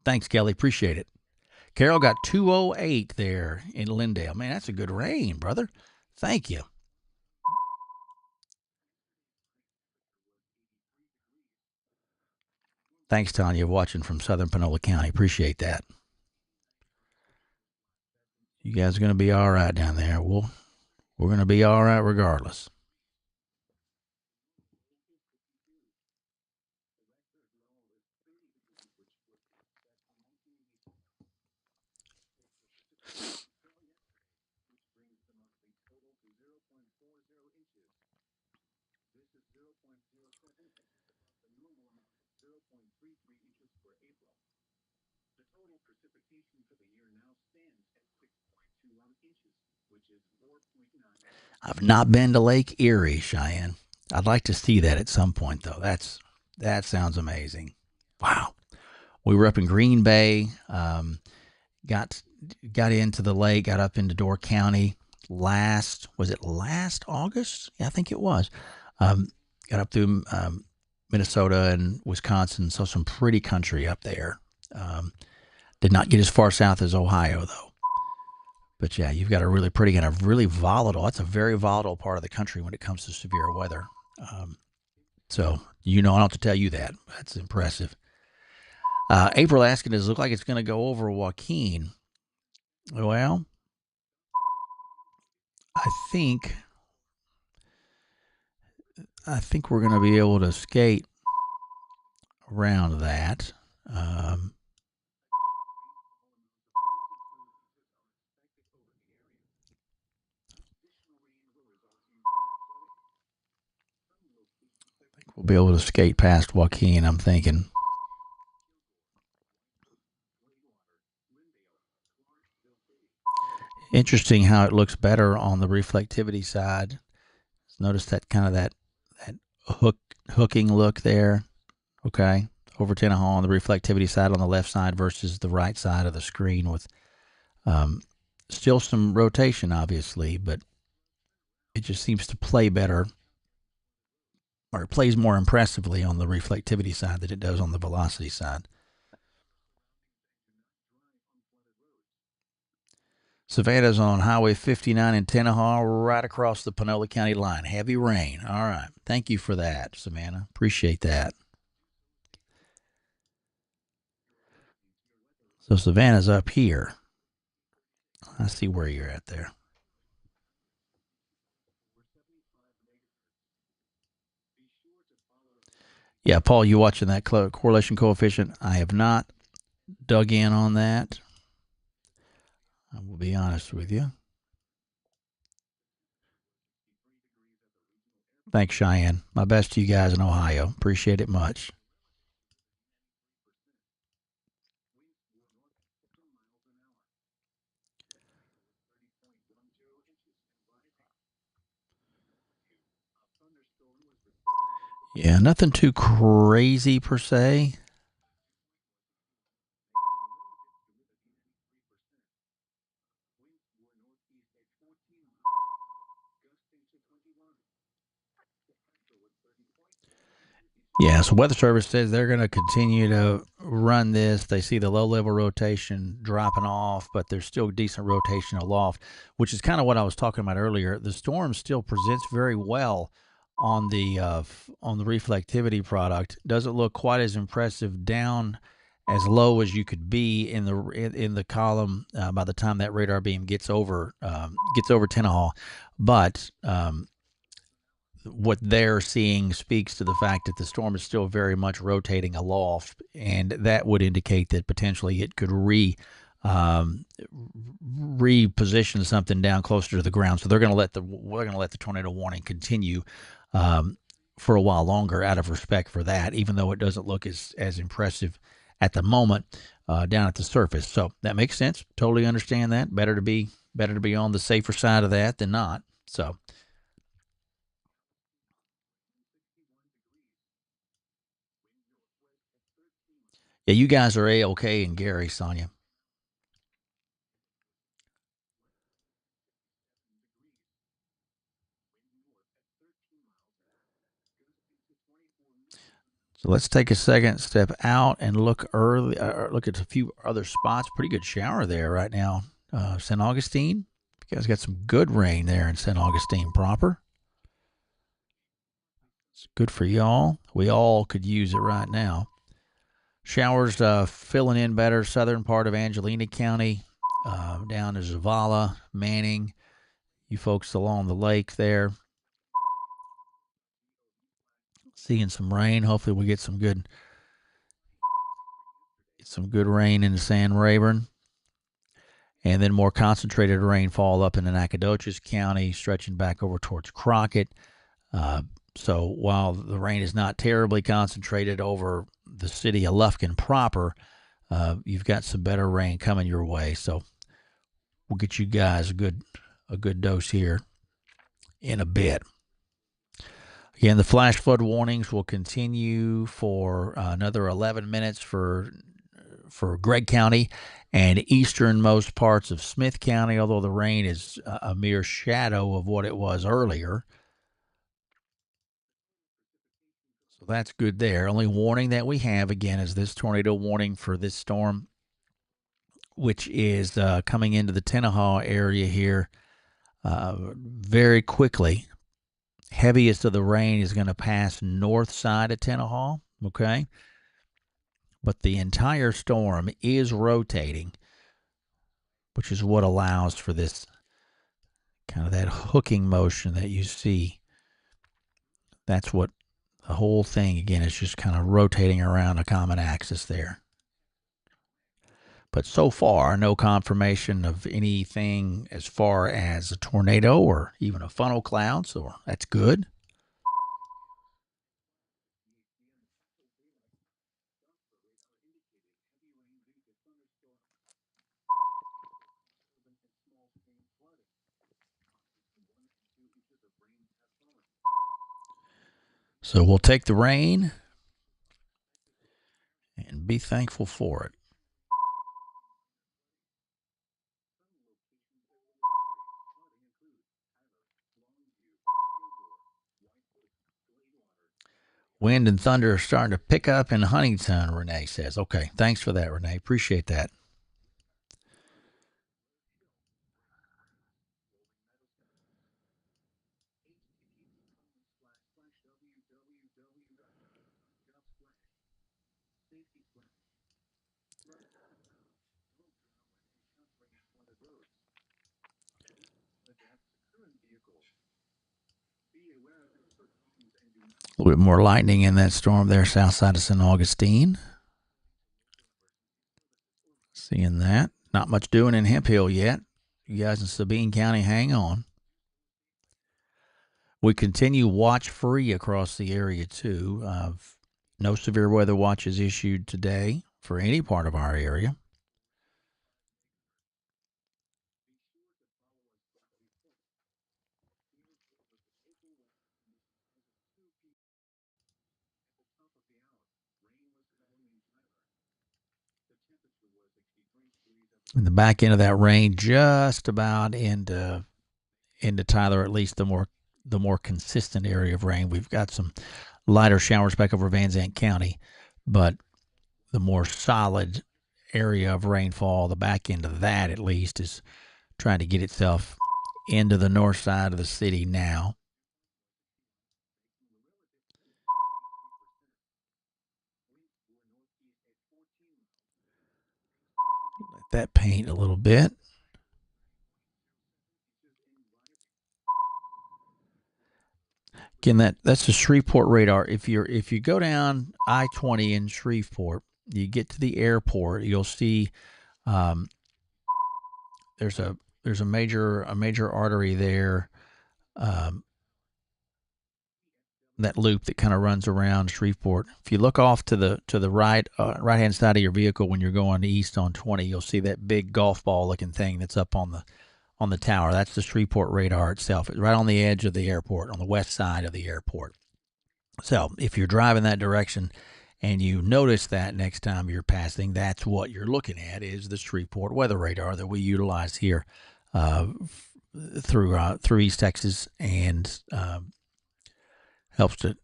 Speaker 3: Thanks, Kelly. Appreciate it. Carol got 208 there in Lindale. Man, that's a good rain, brother. Thank you. Thanks, Tanya, watching from Southern Panola County. Appreciate that. You guys are going to be all right down there. We're going to be all right regardless. I've not been to Lake Erie, Cheyenne. I'd like to see that at some point, though. That sounds amazing. Wow. We were up in Green Bay. Got got into the lake. Got up into Door County last August? Yeah, I think it was. Um, got up through Minnesota and Wisconsin. Saw some pretty country up there. Did not get as far south as Ohio, though. But yeah, you've got a really pretty and a really volatile. That's a very volatile part of the country when it comes to severe weather. So I don't have to tell you that. That's impressive. April asking, does it look like it's going to go over Joaquin? Well, I think we're going to be able to skate around that. We'll be able to skate past Joaquin, I'm thinking. Interesting how it looks better on the reflectivity side. Notice that kind of that hooking look there. Okay. Over Tenaha on the reflectivity side on the left side versus the right side of the screen with still some rotation, obviously, but it just seems to play better, or it plays more impressively on the reflectivity side than it does on the velocity side. Savannah's on Highway 59 in Tenaha, right across the Panola County line. Heavy rain. All right. Thank you for that, Savannah. Appreciate that. So Savannah's up here. I see where you're at there. Yeah, Paul, you watching that correlation coefficient? I have not dug in on that. I will be honest with you. Thanks, Cheyenne. My best to you guys in Ohio. Appreciate it much. Yeah, nothing too crazy per se. Yeah, so Weather Service says they're going to continue to run this. They see the low level rotation dropping off, but there's still decent rotation aloft, which is kind of what I was talking about earlier. The storm still presents very well on the reflectivity product. Doesn't look quite as impressive down as low as you could be in the column by the time that radar beam gets over Tenaha, but what they're seeing speaks to the fact that the storm is still very much rotating aloft, and that would indicate that potentially it could reposition something down closer to the ground. So we're going to let the tornado warning continue for a while longer, out of respect for that, even though it doesn't look as impressive at the moment down at the surface. So that makes sense. Totally understand that. Better to be on the safer side of that than not. So. Yeah, you guys are A-OK and Gary, Sonia. So let's take a second, step out, and look at a few other spots. Pretty good shower there right now. St. Augustine. You guys got some good rain there in St. Augustine proper. It's good for y'all. We all could use it right now. Showers filling in better. Southern part of Angelina County, down to Zavala, Manning. You folks along the lake there. Seeing some rain. Hopefully we get some good rain in San Rayburn. And then more concentrated rainfall up in Nacogdoches County, stretching back over towards Crockett. So while the rain is not terribly concentrated over the city of Lufkin proper, you've got some better rain coming your way. So we'll get you guys a good dose here in a bit. Again, the flash flood warnings will continue for another 11 minutes for Gregg County and easternmost parts of Smith County, although the rain is a mere shadow of what it was earlier. So that's good there. Only warning that we have, again, is this tornado warning for this storm, which is coming into the Tenaha area here very quickly. Heaviest of the rain is going to pass north side of Tenaha, okay? But the entire storm is rotating, which is what allows for this kind of that hooking motion that you see. That's what the whole thing, again, is just kind of rotating around a common axis there. But so far, no confirmation of anything as far as a tornado or even a funnel cloud, so that's good. So we'll take the rain and be thankful for it. Wind and thunder are starting to pick up in Huntington, Renee says. Okay, thanks for that, Renee. Appreciate that. A little bit more lightning in that storm there, south side of St. Augustine. Seeing that. Not much doing in Hemp Hill yet. You guys in Sabine County, hang on. We continue watch free across the area, too. No severe weather watches issued today for any part of our area. In the back end of that rain, just about into Tyler, at least the more consistent area of rain. We've got some lighter showers back over Van Zandt County, but the more solid area of rainfall, the back end of that at least, is trying to get itself into the north side of the city now. Let that paint a little bit. Again, that's the Shreveport radar. If you go down I-20 in Shreveport, you get to the airport, you'll see there's a major artery there, that loop that kind of runs around Shreveport. If you look off to the right hand side of your vehicle when you're going east on 20, you'll see that big golf ball looking thing that's up on the tower. That's the Shreveport radar itself. It's right on the edge of the airport, on the west side of the airport. So if you're driving that direction and you notice that next time you're passing, that's what you're looking at, is the Shreveport weather radar that we utilize here through East Texas, and helps to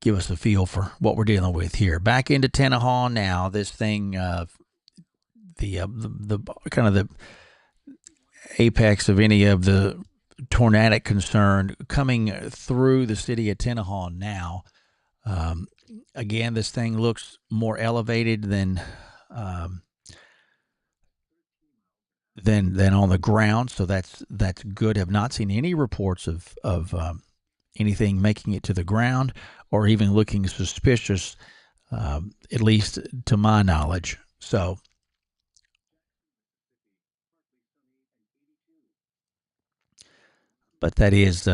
Speaker 3: give us a feel for what we're dealing with here. Back into Tenaha now. This thing, the kind of the apex of any of the tornadic concern coming through the city of Tenaha now. Again, this thing looks more elevated than on the ground, so that's good. Have not seen any reports of anything making it to the ground or even looking suspicious, at least to my knowledge. So But that is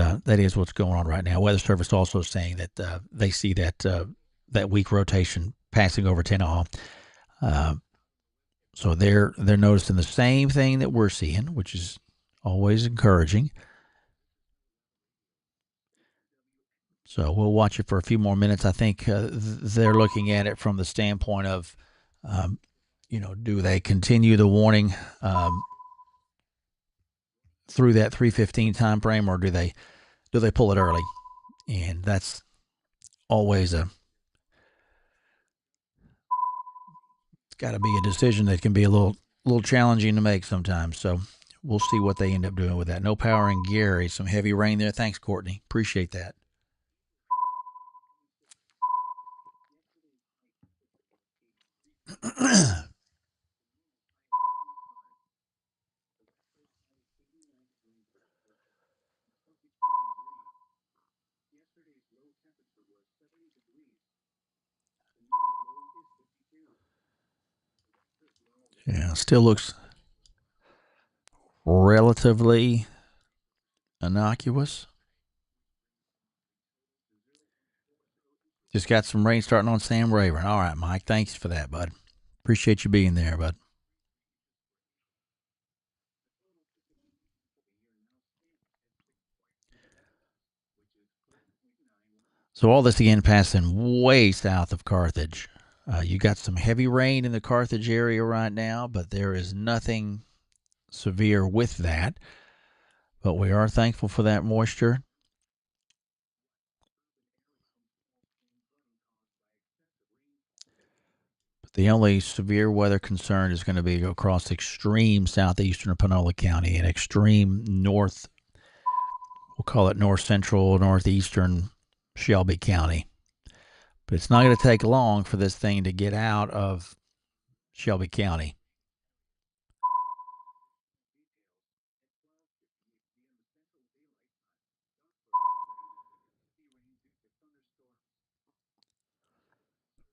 Speaker 3: what's going on right now. Weather Service also saying that they see that weak rotation passing over Tenaha. So they're noticing the same thing that we're seeing, which is always encouraging. So we'll watch it for a few more minutes. I think they're looking at it from the standpoint of, do they continue the warning through that 3:15 time frame, or do they pull it early? And that's always it's got to be a decision that can be a little challenging to make sometimes. So we'll see what they end up doing with that. No power in Gary. Some heavy rain there. Thanks, Courtney. Appreciate that. Yeah, still looks relatively innocuous. Just got some rain starting on Sam Rayburn. All right, Mike. Thanks for that, bud. Appreciate you being there, bud. So all this again passing way south of Carthage. You got some heavy rain in the Carthage area right now, but there is nothing severe with that. But we are thankful for that moisture. But the only severe weather concern is going to be across extreme southeastern Panola County and extreme north, we'll call it north central, northeastern Shelby County. But it's not going to take long for this thing to get out of Shelby County.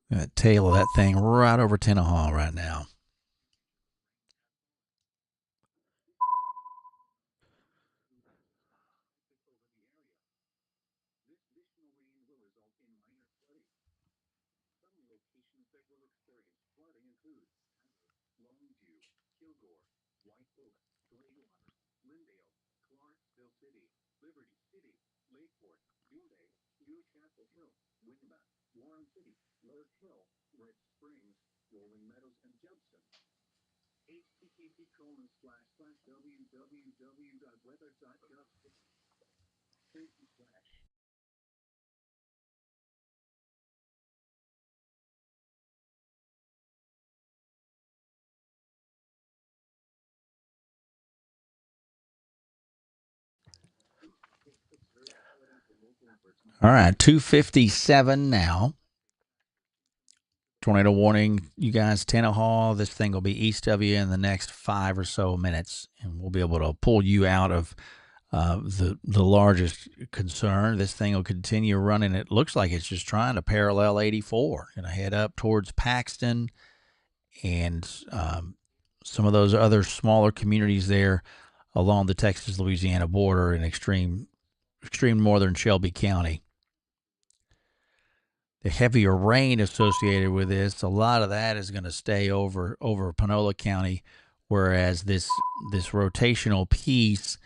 Speaker 3: That tail of that thing right over Tenaha right now. All right, 2:57 now. Tornado warning, you guys, Tenaha. This thing will be east of you in the next 5 or so minutes, and we'll be able to pull you out of the largest concern. This thing will continue running. It looks like it's just trying to parallel 84 and head up towards Paxton and some of those other smaller communities there along the Texas-Louisiana border in extreme northern Shelby County. The heavier rain associated with this, a lot of that is going to stay over Panola County, whereas this rotational piece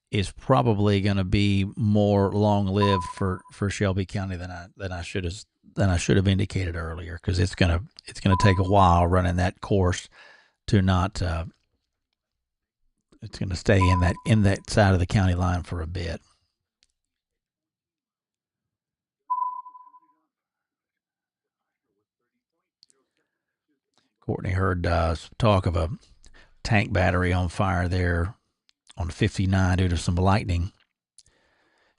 Speaker 3: is probably going to be more long-lived for Shelby County than I should have indicated earlier, because it's gonna take a while running that course to not. It's going to stay in that side of the county line for a bit. Courtney heard talk of a tank battery on fire there on 59 due to some lightning.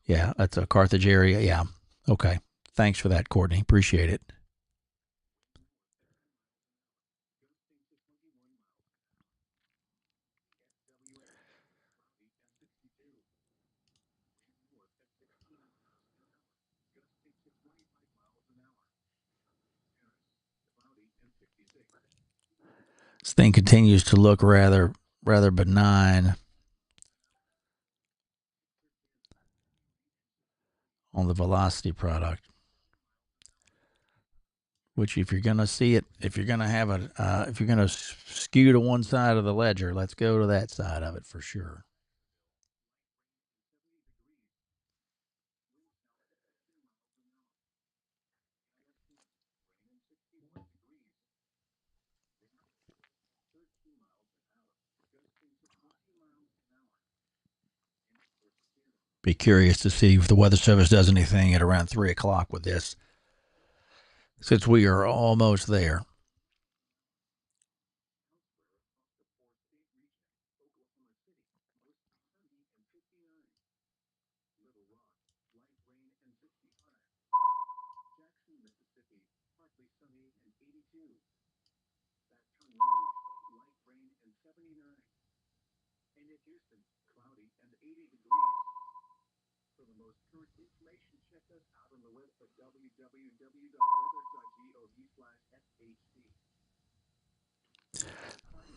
Speaker 3: Yeah, that's a Carthage area. Yeah. Okay. Thanks for that, Courtney. Appreciate it. This thing continues to look rather benign. on the velocity product. Which, if you're going to see it, if you're going to have if you're going to skew to one side of the ledger, let's go to that side of it for sure. Be curious to see if the Weather Service does anything at around 3 o'clock with this, since we are almost there.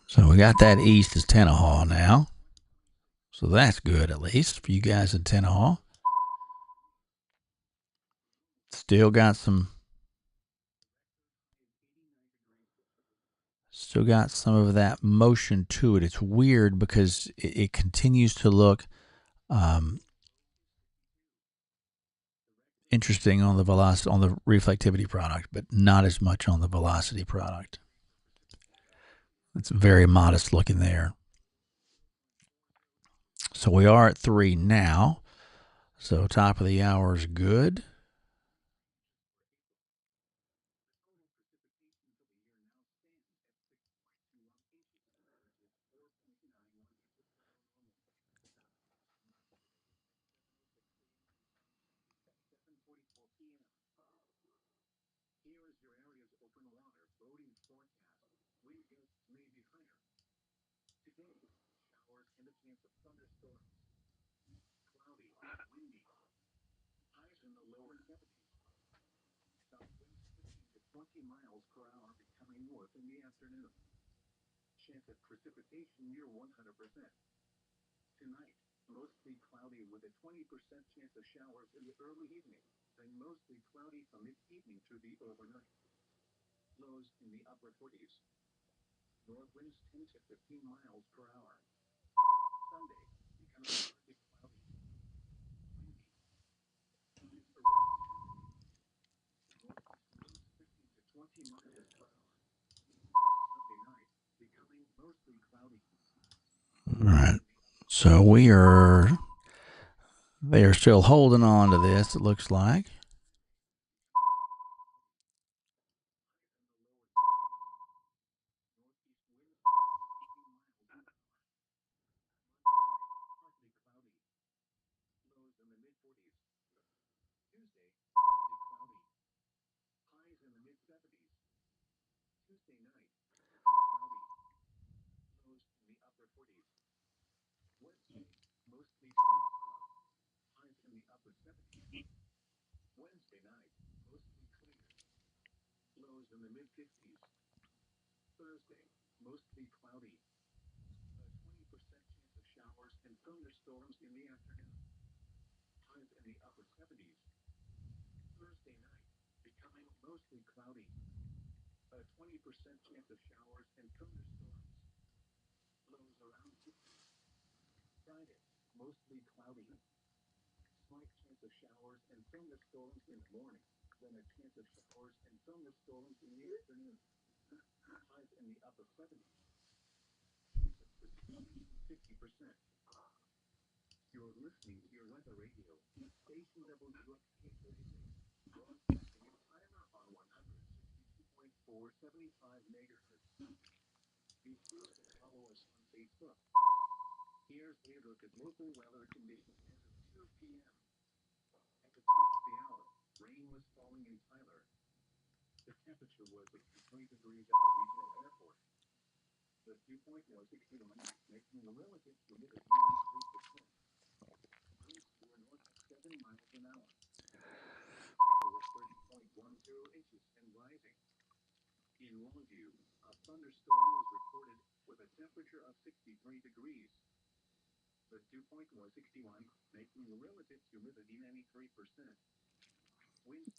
Speaker 3: So we got that east as Tenaha now. So that's good, at least for you guys in Tenaha. Still got some of that motion to it. It's weird because it continues to look interesting on the velocity, on the reflectivity product, but not as much on the velocity product. It's very modest looking there. So we are at 3 now. So top of the hour is good. All right. So they are still holding on to this, it looks like.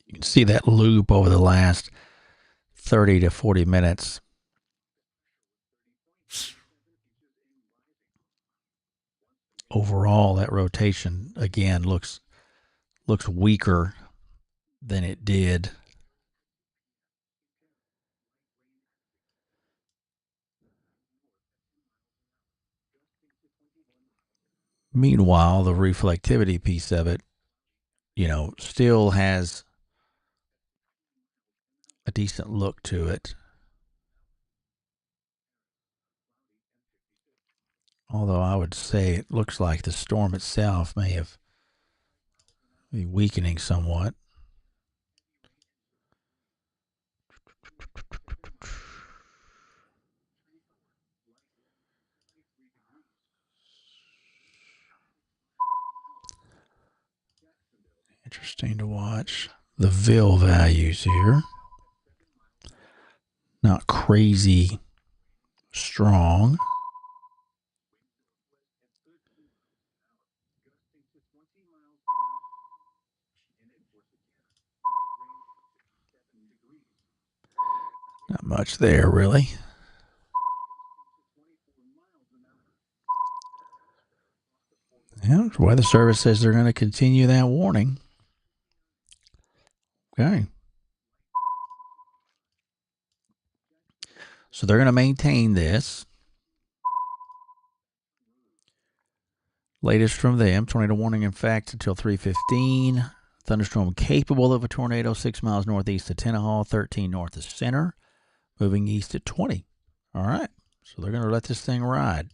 Speaker 3: You can see that loop over the last 30 to 40 minutes. Overall, that rotation again looks weaker than it did. Meanwhile, the reflectivity piece of it, still has a decent look to it. Although I would say it looks like the storm itself may have be weakening somewhat. Interesting to watch the VIL values here. Not crazy strong. Not much there, really. Yeah, the Weather Service says they're going to continue that warning. Okay. So they're going to maintain this. Latest from them, tornado warning in fact until 3:15. Thunderstorm capable of a tornado 6 miles northeast of Tenaha, 13 north of center, moving east at 20. All right. So they're going to let this thing ride.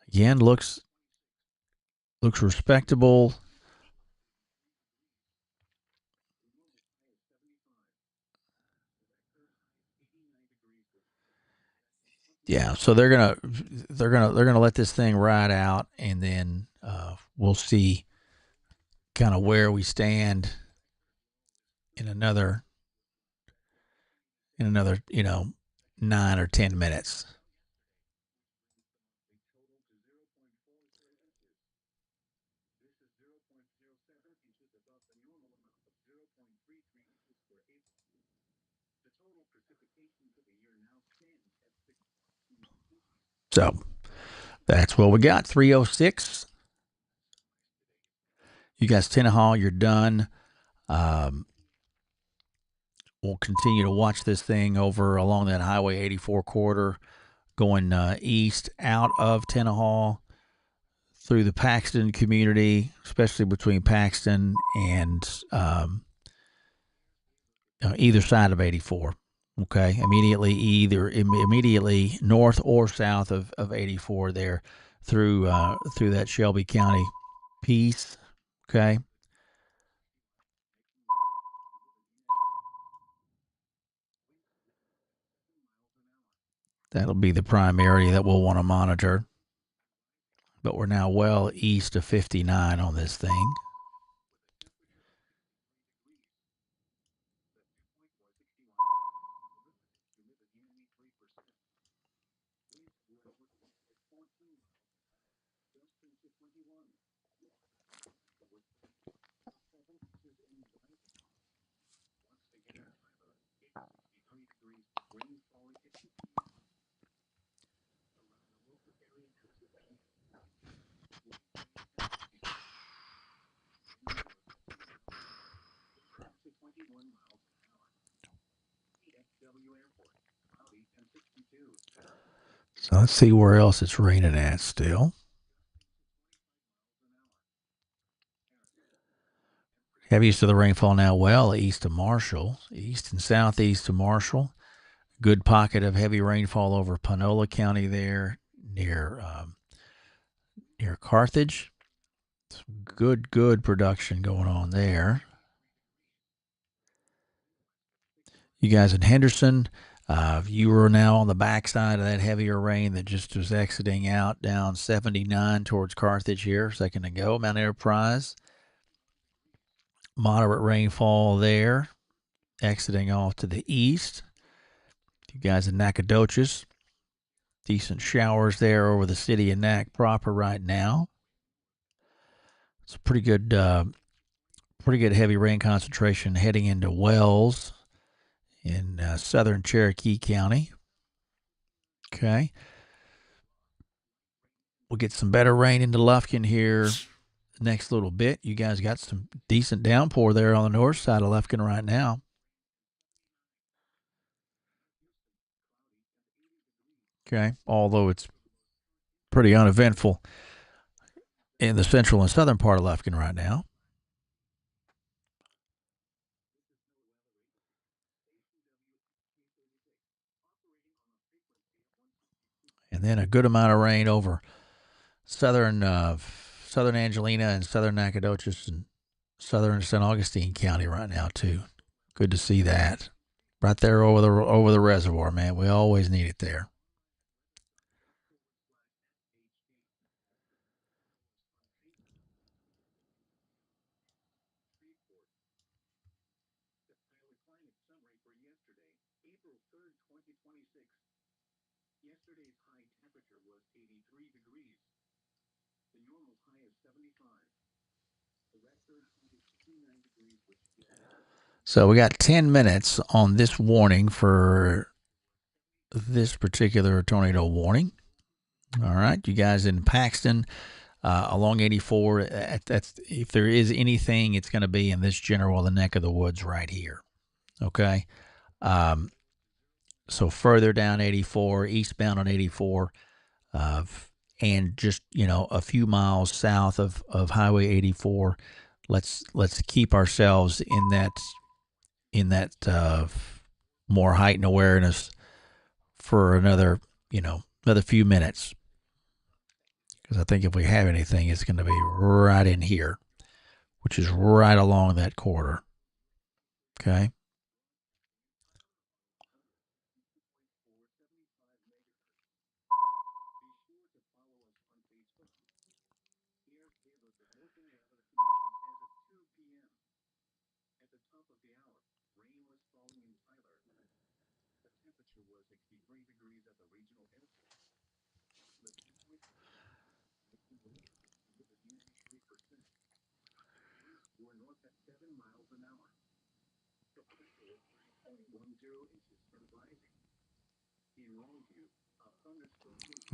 Speaker 3: Again, looks respectable. Yeah, so they're gonna let this thing ride out, and then we'll see kind of where we stand in another 9 or 10 minutes. So that's what we got. 3:06. You guys, Tenaha, you're done. We'll continue to watch this thing over along that Highway 84 corridor, going east out of Tenaha through the Paxton community, especially between Paxton and either side of 84. Okay, immediately north or south of 84 there through that Shelby County piece. Okay. That'll be the prime area that we'll want to monitor. But we're now well east of 59 on this thing. So let's see where else it's raining at still. Heaviest of the rainfall now well east of Marshall, east and southeast of Marshall. Good pocket of heavy rainfall over Panola County there near Carthage. Some good production going on there. You guys in Henderson, you are now on the backside of that heavier rain that just was exiting out down 79 towards Carthage here a second ago. Mount Enterprise, moderate rainfall there, exiting off to the east. You guys in Nacogdoches, Decent showers there over the city of Nac proper right now. It's a pretty good heavy rain concentration heading into Wells in southern Cherokee County. Okay. We'll get some better rain into Lufkin here next little bit. You guys got some decent downpour there on the north side of Lufkin right now. Okay. Although it's pretty uneventful in the central and southern part of Lufkin right now. And then a good amount of rain over southern Angelina and southern Nacogdoches and southern St. Augustine County right now too. Good to see that. Right there over the reservoir, man. We always need it there. So we got 10 minutes on this warning for this particular tornado warning. All right, you guys in Paxton, along 84, that's if there is anything, it's going to be in this general the neck of the woods right here. Okay, so further down 84, eastbound on 84, and just a few miles south of Highway 84. Let's keep ourselves in that more heightened awareness for another few minutes, because I think if we have anything, it's going to be right in here, which is right along that corridor. Okay.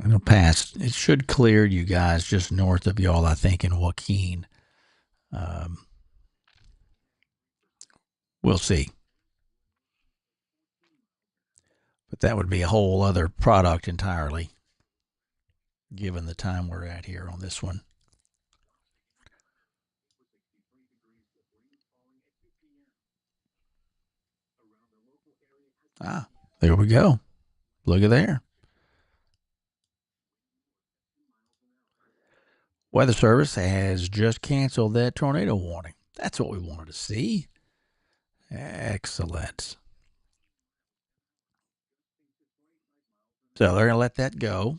Speaker 3: It'll pass. It should clear you guys just north of y'all, I think, in Joaquin. We'll see. But that would be a whole other product entirely, given the time we're at here on this one. Ah, there we go. Look at there. Weather Service has just canceled that tornado warning. That's what we wanted to see. Excellent. So they're going to let that go.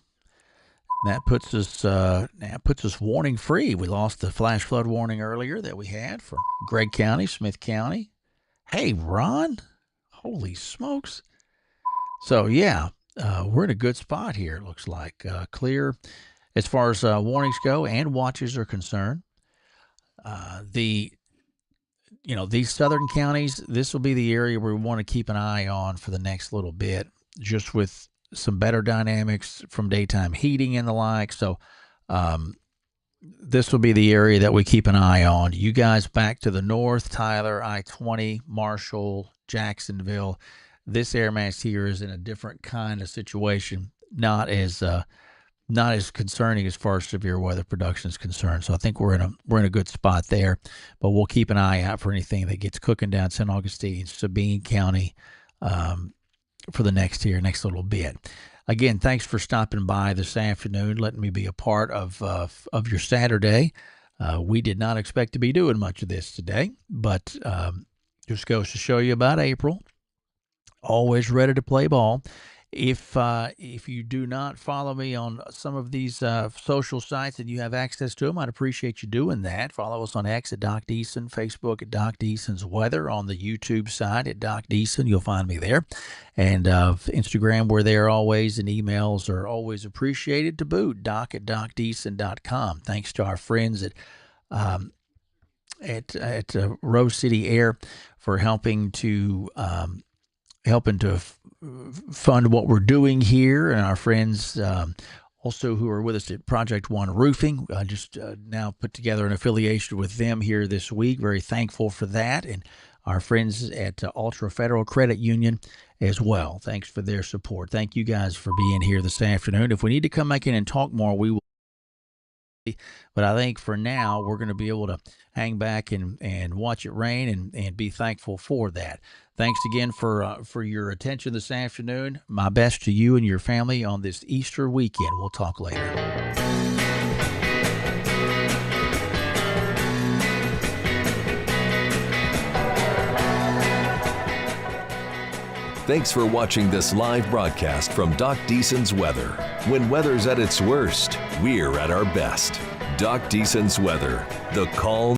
Speaker 3: That puts us warning free. We lost the flash flood warning earlier that we had for Gregg County, Smith County. Hey, Ron, holy smokes! So yeah, we're in a good spot here. It looks like clear as far as warnings go and watches are concerned. These southern counties, this will be the area where we want to keep an eye on for the next little bit, just with some better dynamics from daytime heating and the like. So this will be the area that we keep an eye on. You guys back to the north, Tyler, I-20, Marshall, Jacksonville. This air mass here is in a different kind of situation, not as concerning as far as severe weather production is concerned. So I think we're in a good spot there. But we'll keep an eye out for anything that gets cooking down St. Augustine, Sabine County, for the next little bit. Again, thanks for stopping by this afternoon, letting me be a part of your Saturday. We did not expect to be doing much of this today, but just goes to show you about April. Always ready to play ball. If you do not follow me on some of these social sites and you have access to them, I'd appreciate you doing that. Follow us on X at Doc Deason, Facebook at Doc Deason's Weather, on the YouTube side at Doc Deason. You'll find me there. And Instagram, we're there always, and emails are always appreciated to boot. Doc at DocDeason.com. Thanks to our friends at Rose City Air for helping to fund what we're doing here, and our friends also who are with us at Project One Roofing. I just now put together an affiliation with them here this week. Very thankful for that, and our friends at Ultra Federal Credit Union as well. Thanks for their support. Thank you guys for being here this afternoon. If we need to come back in and talk more, we will. But I think for now, we're going to be able to hang back and watch it rain and be thankful for that. Thanks again for your attention this afternoon. My best to you and your family on this Easter weekend. We'll talk later.
Speaker 1: Thanks for watching this live broadcast from Doc Deason's Weather. When weather's at its worst, we're at our best. Doc Deason's Weather, the call